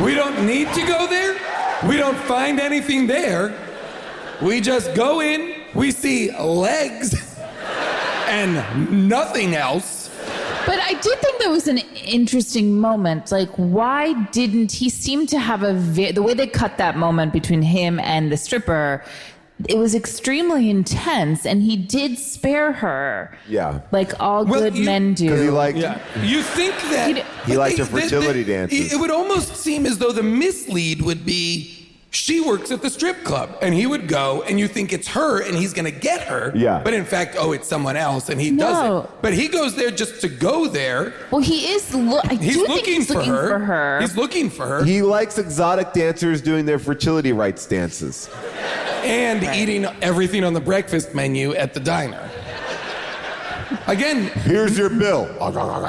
We don't need to go there. We don't find anything there. We just go in, we see legs and nothing else. But I did think that was an interesting moment. Like, why didn't he seem to have the way they cut that moment between him and the stripper? It was extremely intense, and he did spare her. Yeah. Like all good men do. Because he liked, You think that He liked her fertility dances. It would almost seem as though the mislead would be she works at the strip club, and he would go, and you think it's her, and he's gonna get her. Yeah. But in fact, it's someone else, and he No. doesn't. But he goes there just to go there. Well, he is. I He's do looking, think he's looking for her. He's looking for her. he likes exotic dancers doing their fertility rights dances. And eating everything on the breakfast menu at the diner. Again, Here's your bill.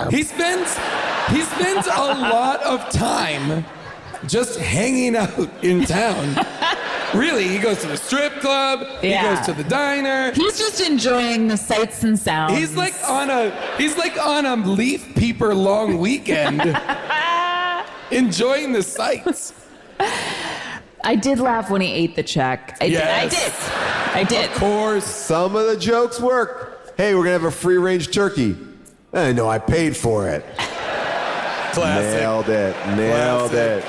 he spends a lot of time just hanging out in town. Really, he goes to the strip club, Yeah. he goes to the diner. He's just enjoying the sights and sounds. He's like on a leaf peeper long weekend, enjoying the sights. I did laugh when he ate the check. I did. Of course. Some of the jokes work. Hey, we're going to have a free-range turkey. No, I paid for it. Classic. Nailed it.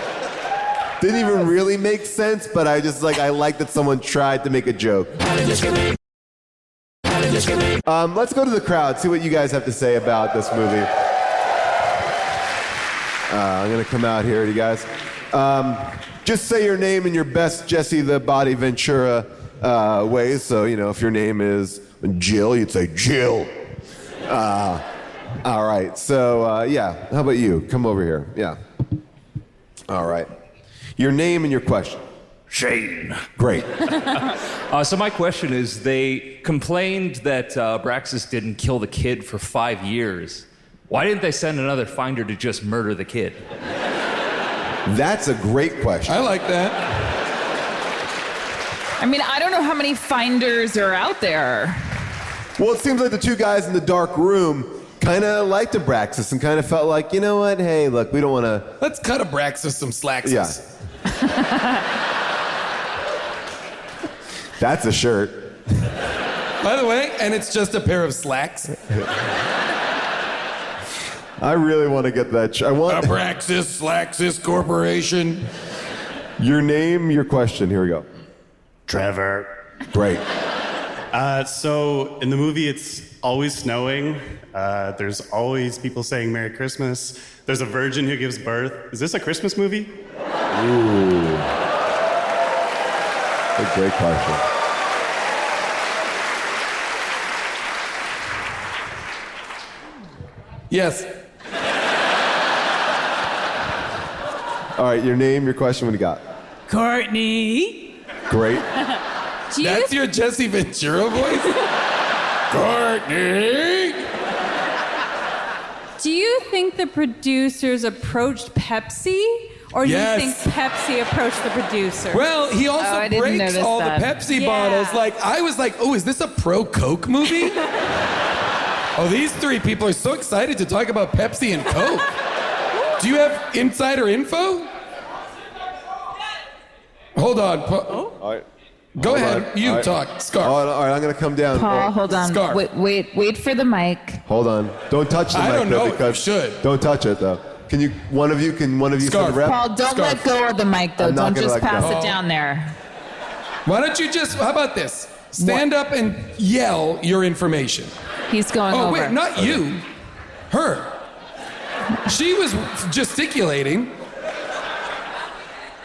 Didn't even really make sense, but I like that someone tried to make a joke. Let's go to the crowd, see what you guys have to say about this movie. I'm going to come out here to you guys. Just say your name in your best Jesse the Body Ventura ways. So, you know, if your name is Jill, you'd say Jill. All right. So, yeah. How about you? Come over here. Yeah. All right. Your name and your question. Shane. Great. So my question is, they complained that Abraxas didn't kill the kid for 5 years. Why didn't they send another finder to just murder the kid? That's a great question. I like that. I mean, I don't know how many finders are out there. Well, it seems like the two guys in the dark room kind of liked Abraxas and kind of felt like, you know what? Hey, look, we don't want to. Let's cut Abraxas some slacks. Yeah. That's a shirt. By the way, and it's just a pair of slacks. I really want to get that. I want Abraxas, Slaxis Corporation. your name, your question. Here we go. Trevor. Great. So in the movie, it's always snowing. There's always people saying Merry Christmas. There's a virgin who gives birth. Is this a Christmas movie? Ooh. A great question. Yes. All right, your name, your question. What do you got? Courtney. Great. That's your Jesse Ventura voice? Courtney! Do you think the producers approached Pepsi? Or do Yes. you think Pepsi approached the producer? Well, he also I didn't breaks notice all that. the Pepsi Yeah. bottles. Like, I was like, oh, is this a pro-Coke movie? Oh, these three people are so excited to talk about Pepsi and Coke. Do you have insider info? Hold on. All right. Go Hold ahead. on. You All right. talk. Scarf. All right, I'm going to come down. Paul, hold on. Scarf. Wait for the mic. Hold on. Don't touch the I mic, don't though, know if because you should. Don't touch it, though. Can one of you send Scarf. a rep? Paul, don't Scarf. let go of the mic, though. I'm not Don't gonna just let go. pass Oh. it down there. Why don't you just, how about this? Stand up and yell your information. He's going Oh, over. wait, not you. Her. She was gesticulating.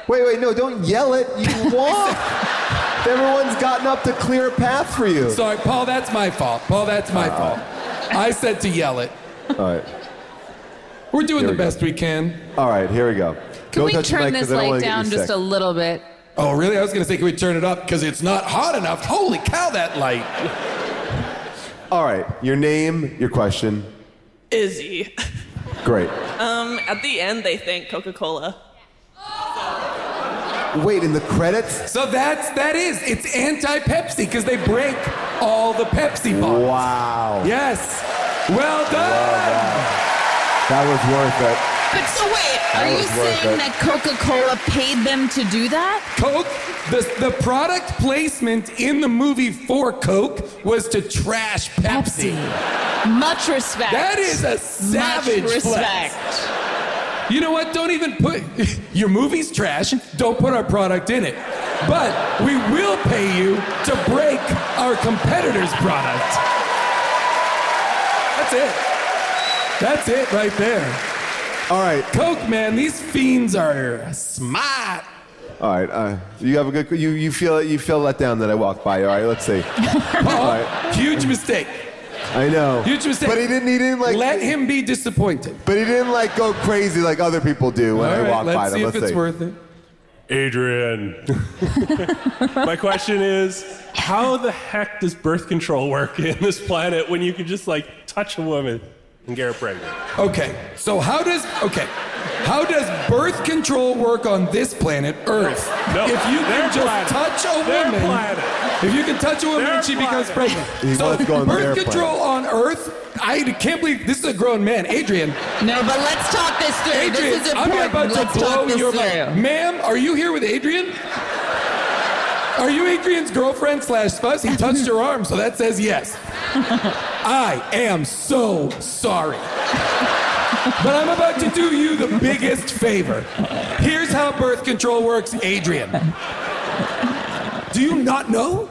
Wait, no, don't yell it. You walk. Everyone's gotten up to clear a path for you. Sorry, Paul, that's my fault. Paul, that's my fault. I said to yell it. All right. We're doing Here the we go. best we can. All right, here we go. Can Don't we touch the turn mic this 'cause I don't light wanna get down you just sick. a little bit? Oh, really? I was going to say, can we turn it up? Because it's not hot enough. Holy cow, that light. All right, your name, your question. Izzy. Great. At the end, they thank Coca-Cola. Wait, in the credits? So that is. It's anti-Pepsi because they break all the Pepsi bottles. Wow. Yes. Well done. That was worth it. But so wait, are you was worth saying it. that Coca-Cola paid them to do that? Coke, the product placement in the movie for Coke was to trash Pepsi. Much respect. That is a savage Much respect. flex. You know what? Don't even put your movie's trash. Don't put our product in it. But we will pay you to break our competitor's product. That's it. That's it right there. All right. Coke, man, these fiends are smart. All right. You have a good. You feel let down that I walked by you. All right. Let's see. Paul, huge mistake. I know. Huge mistake. But he didn't like. Let him be disappointed. But he didn't like go crazy like other people do when All I right, walk by let's them. see if it's worth it. Adrian. My question is, how the heck does birth control work in this planet when you can just like touch a woman and get her pregnant? Okay, so how does birth control work on this planet, Earth? No, if you their can just planet. touch a Their woman, planet. if you can touch a woman Their and she becomes planet. pregnant. He So wants to go on their birth control on Earth, I can't believe this is a grown man, Adrian. No, but let's talk this through. Adrian, This is I'm important. about to Let's blow talk this your through. mind. Ma'am, are you here with Adrian? Are you Adrian's girlfriend / spouse? He touched your arm, so that says yes. I am so sorry. But I'm about to do you the biggest favor. Here's how birth control works, Adrian. Do you not know?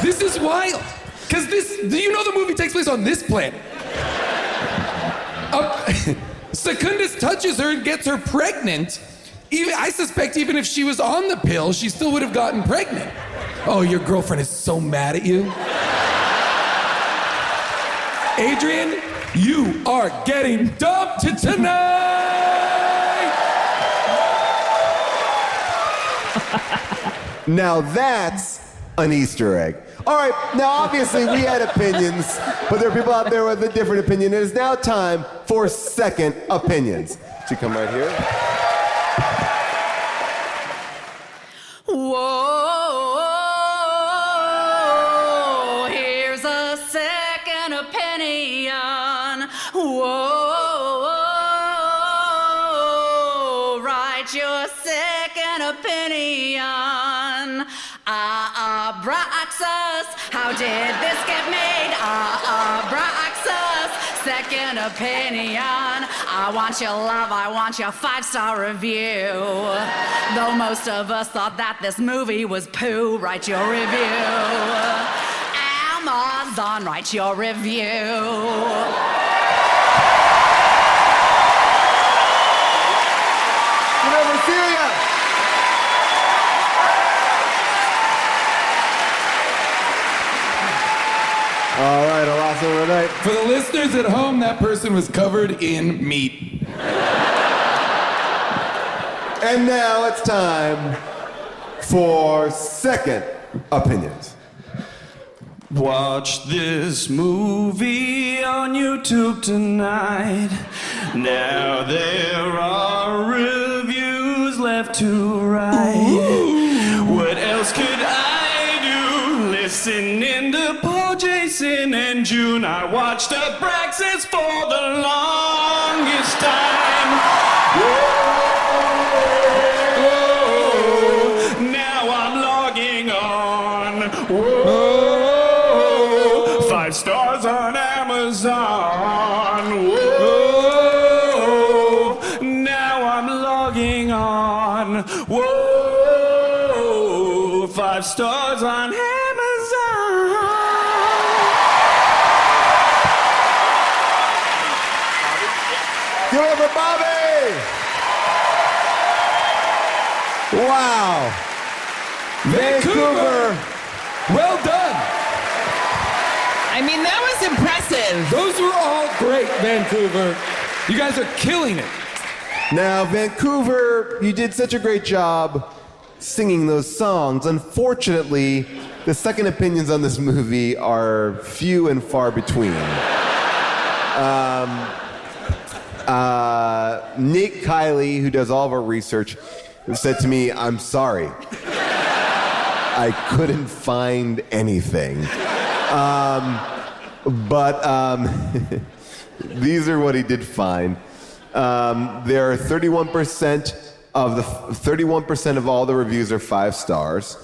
This is wild. Because do you know the movie takes place on this planet? Secundus touches her and gets her pregnant. I suspect even if she was on the pill, she still would have gotten pregnant. Oh, your girlfriend is so mad at you. Adrian, you are getting dumped tonight! Now that's an Easter egg. All right, now obviously we had opinions, but there are people out there with a different opinion. It is now time for second opinions. So you come right here. Whoa, here's a second opinion. Whoa, write your second opinion. Abraxas, how did this get made? Abraxas, second opinion. I want your love, I want your 5-star review. Though most of us thought that this movie was poo, write your review. Amazon, write your review. All right, our last one of the night. For the listeners at home, that person was covered in meat. And now it's time for second opinions. Watch this movie on YouTube tonight. Now there are reviews left to write. Ooh. What else could I do? Listening to Paul, Jason, and June. I watched Abraxas for the longest time. Whoa. Now I'm logging on. Whoa. 5 stars on Amazon. Whoa. Now I'm logging on. Whoa. 5 stars on Amazon. Give it for Bobby! Wow. Vancouver. Well done. I mean, that was impressive. Those were all great, Vancouver. You guys are killing it. Now, Vancouver, you did such a great job singing those songs. Unfortunately, the second opinions on this movie are few and far between. Nick Kiley, who does all of our research, said to me, "I'm sorry. I couldn't find anything." But these are what he did find. There are 31% of all the reviews are 5 stars.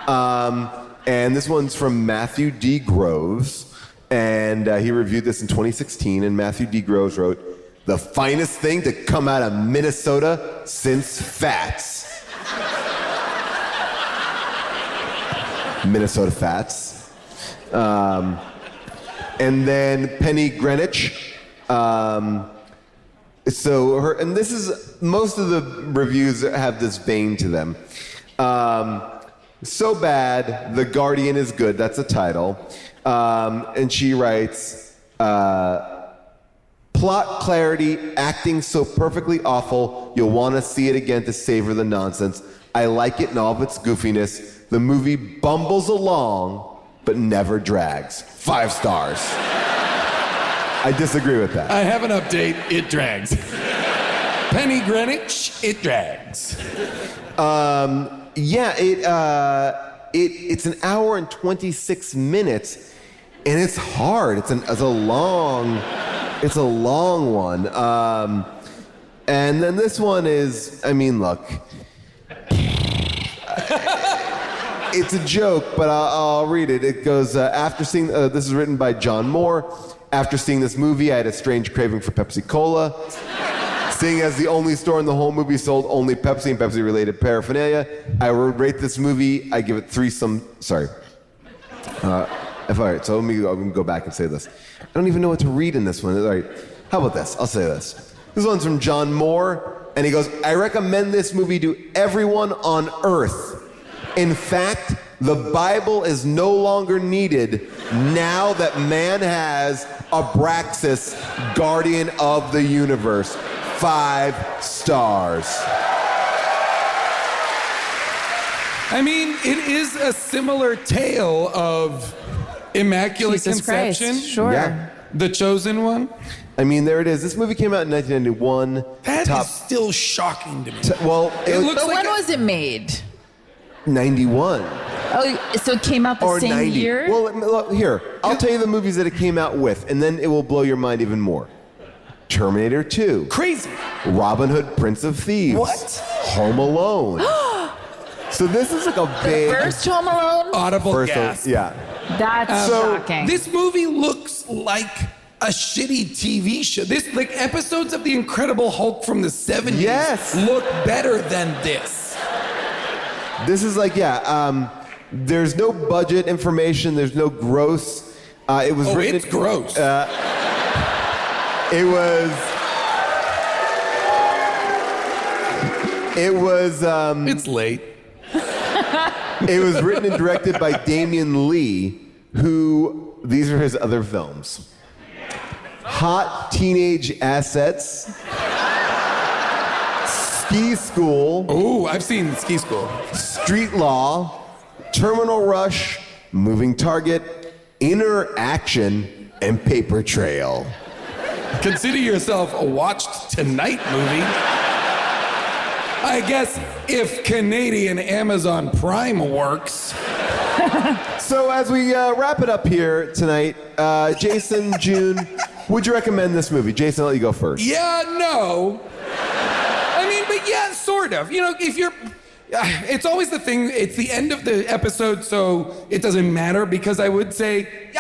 And this one's from Matthew D. Groves. And he reviewed this in 2016. And Matthew D. Groves wrote, "The finest thing to come out of Minnesota since Fats." Minnesota Fats. And then Penny Greenwich. And this is, most of the reviews have this vein to them. So bad, The Guardian is good. That's the title. And she writes, plot clarity, acting so perfectly awful, you'll want to see it again to savor the nonsense. I like it in all of its goofiness. The movie bumbles along, but never drags. 5 stars. I disagree with that. I have an update. It drags. Penny Greenwich, it drags. It's an hour and 26 minutes, and it's hard. It's a long one. And then this one is, I mean, look. It's a joke, but I'll read it. It goes, after seeing, this is written by John Moore. After seeing this movie, I had a strange craving for Pepsi Cola. Seeing as the only store in the whole movie sold only Pepsi and Pepsi-related paraphernalia, I would rate this movie, I give it 3 some, sorry. All right, so let me go back and say this. I don't even know what to read in this one. All right, how about this? I'll say this. This one's from John Moore, and he goes, I recommend this movie to everyone on Earth. In fact, the Bible is no longer needed now that man has Abraxas, guardian of the universe. 5 stars. I mean, it is a similar tale of Immaculate Jesus Christ, Conception. sure. Yeah. The Chosen One. I mean, there it is. This movie came out in 1991. That is still shocking to me. Well, It looks But like when was it made? 91. Oh, so it came out the Or same 90. year? Well, look, here, I'll tell you the movies that it came out with, and then it will blow your mind even more. Terminator 2. Crazy. Robin Hood, Prince of Thieves. What? Home Alone. So this is like a big... First Home Alone? Audible First gasp. yeah. That's shocking. This movie looks like a shitty TV show. This, like, episodes of The Incredible Hulk from the 70s Yes. look better than this. This is like, there's no budget information. There's no gross. It was written... it's gross. It was... It's late. It was written and directed by Damian Lee, who, these are his other films. Hot Teenage Assets, Ski School. Oh, I've seen Ski School. Street Law, Terminal Rush, Moving Target, Inner Action, and Paper Trail. Consider yourself a watched tonight movie. I guess if Canadian Amazon Prime works. So as we wrap it up here tonight, Jason, June, would you recommend this movie? Jason, I'll let you go first. Yeah, no. I mean, but yeah, sort of. You know, if you're... It's always the thing, it's the end of the episode, so it doesn't matter, because I would say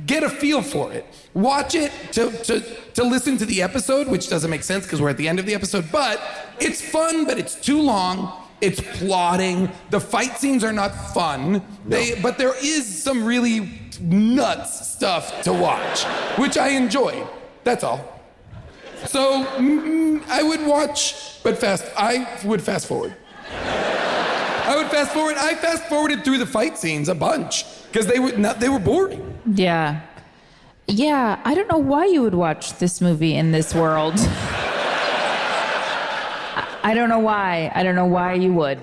get a feel for it. Watch it to listen to the episode, which doesn't make sense because we're at the end of the episode, but it's fun, but it's too long. It's plotting. The fight scenes are not fun, but there is some really nuts stuff to watch, which I enjoy. That's all. So I would watch, but I would fast forward. I fast forwarded through the fight scenes a bunch because they were boring. Yeah. Yeah, I don't know why you would watch this movie in this world. I don't know why. I don't know why you would.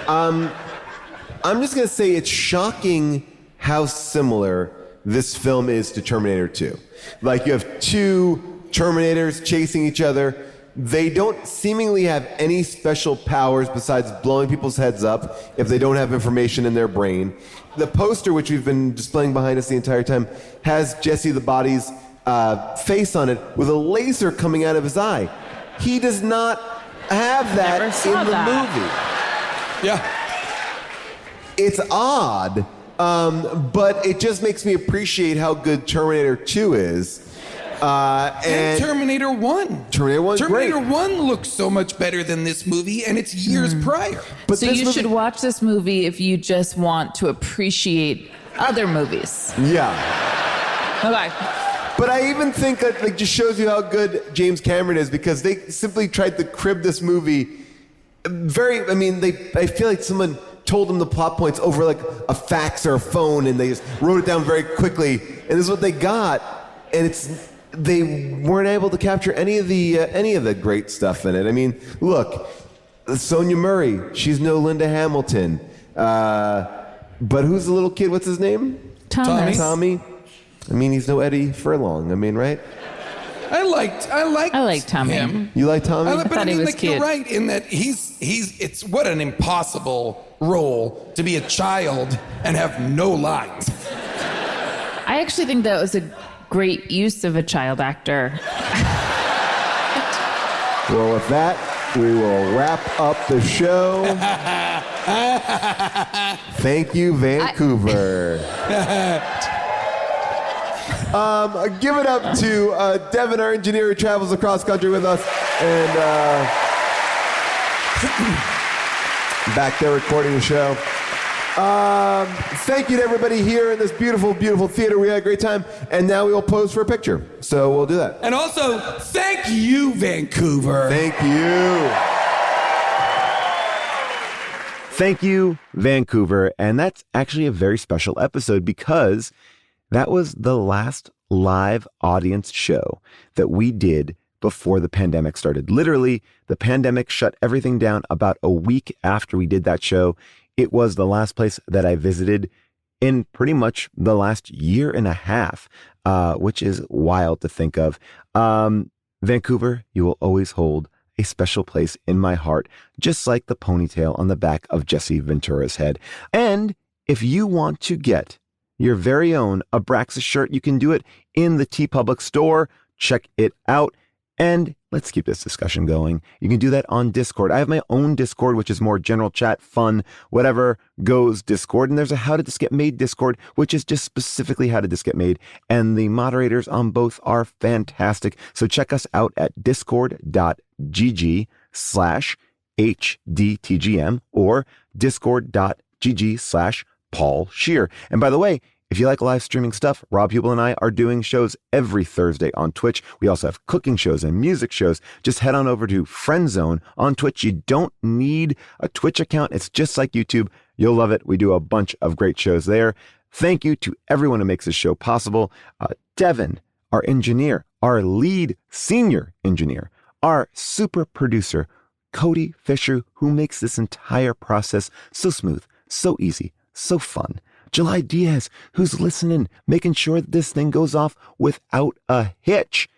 I'm just going to say it's shocking how similar this film is to Terminator 2. Like, you have two Terminators chasing each other. They don't seemingly have any special powers besides blowing people's heads up if they don't have information in their brain. The poster, which we've been displaying behind us the entire time, has Jesse the Body's face on it with a laser coming out of his eye. He does not have that in the movie. Yeah. It's odd, but it just makes me appreciate how good Terminator 2 is. And Terminator 1. Terminator 1's Terminator great. 1 looks so much better than this movie, and it's years prior. But so you should watch this movie if you just want to appreciate other movies. Yeah. Okay. But I even think that like just shows you how good James Cameron is, because they simply tried to crib this movie I feel like someone told them the plot points over like a fax or a phone, and they just wrote it down very quickly, and this is what they got, and they weren't able to capture any of the great stuff in it. I mean, look, Sonia Murray, she's no Linda Hamilton, but who's the little kid? What's his name? Tommy. I mean, he's no Eddie Furlong. I mean, right? I liked Tommy. him. You like Tommy? I thought he was like, cute. You're right in that it's what an impossible role to be a child and have no lines. I actually think that was a great use of a child actor. Well, with that, we will wrap up the show. Thank you, Vancouver. Give it up to Devin, our engineer, who travels across country with us, and back there recording the show. Thank you to everybody here in this beautiful, beautiful theater. We had a great time, and now we will pose for a picture. So we'll do that. And also, thank you, Vancouver. Thank you. Thank you, Vancouver. And that's actually a very special episode, because that was the last live audience show that we did before the pandemic started. Literally, the pandemic shut everything down about a week after we did that show. It was the last place that I visited in pretty much the last year and a half, which is wild to think of. Vancouver, you will always hold a special place in my heart, just like the ponytail on the back of Jesse Ventura's head. And if you want to get your very own Abraxas shirt, you can do it in the TeePublic store. Check it out. And let's keep this discussion going. You can do that on Discord. I have my own Discord, which is more general chat, fun, whatever goes Discord. And there's a How Did This Get Made Discord, which is just specifically How Did This Get Made. And the moderators on both are fantastic. So check us out at discord.gg/HDTGM or discord.gg/Paul Scheer. And by the way, if you like live streaming stuff, Rob Hubel and I are doing shows every Thursday on Twitch. We also have cooking shows and music shows. Just head on over to Friendzone on Twitch. You don't need a Twitch account. It's just like YouTube. You'll love it. We do a bunch of great shows there. Thank you to everyone who makes this show possible. Devin, our engineer, our lead senior engineer, our super producer, Cody Fisher, who makes this entire process so smooth, so easy, so fun. July Diaz, who's listening, making sure that this thing goes off without a hitch.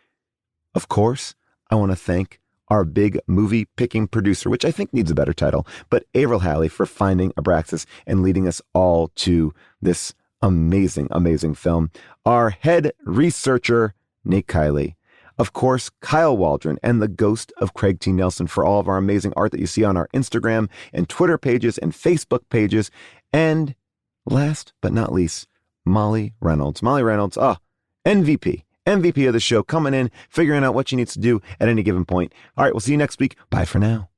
Of course, I want to thank our big movie picking producer, which I think needs a better title, but Avril Halley for finding Abraxas and leading us all to this amazing, amazing film. Our head researcher, Nate Kiley. Of course, Kyle Waldron and the ghost of Craig T. Nelson for all of our amazing art that you see on our Instagram and Twitter pages and Facebook pages. And last but not least, Molly Reynolds. Molly Reynolds, MVP of the show, coming in, figuring out what she needs to do at any given point. All right, we'll see you next week. Bye for now.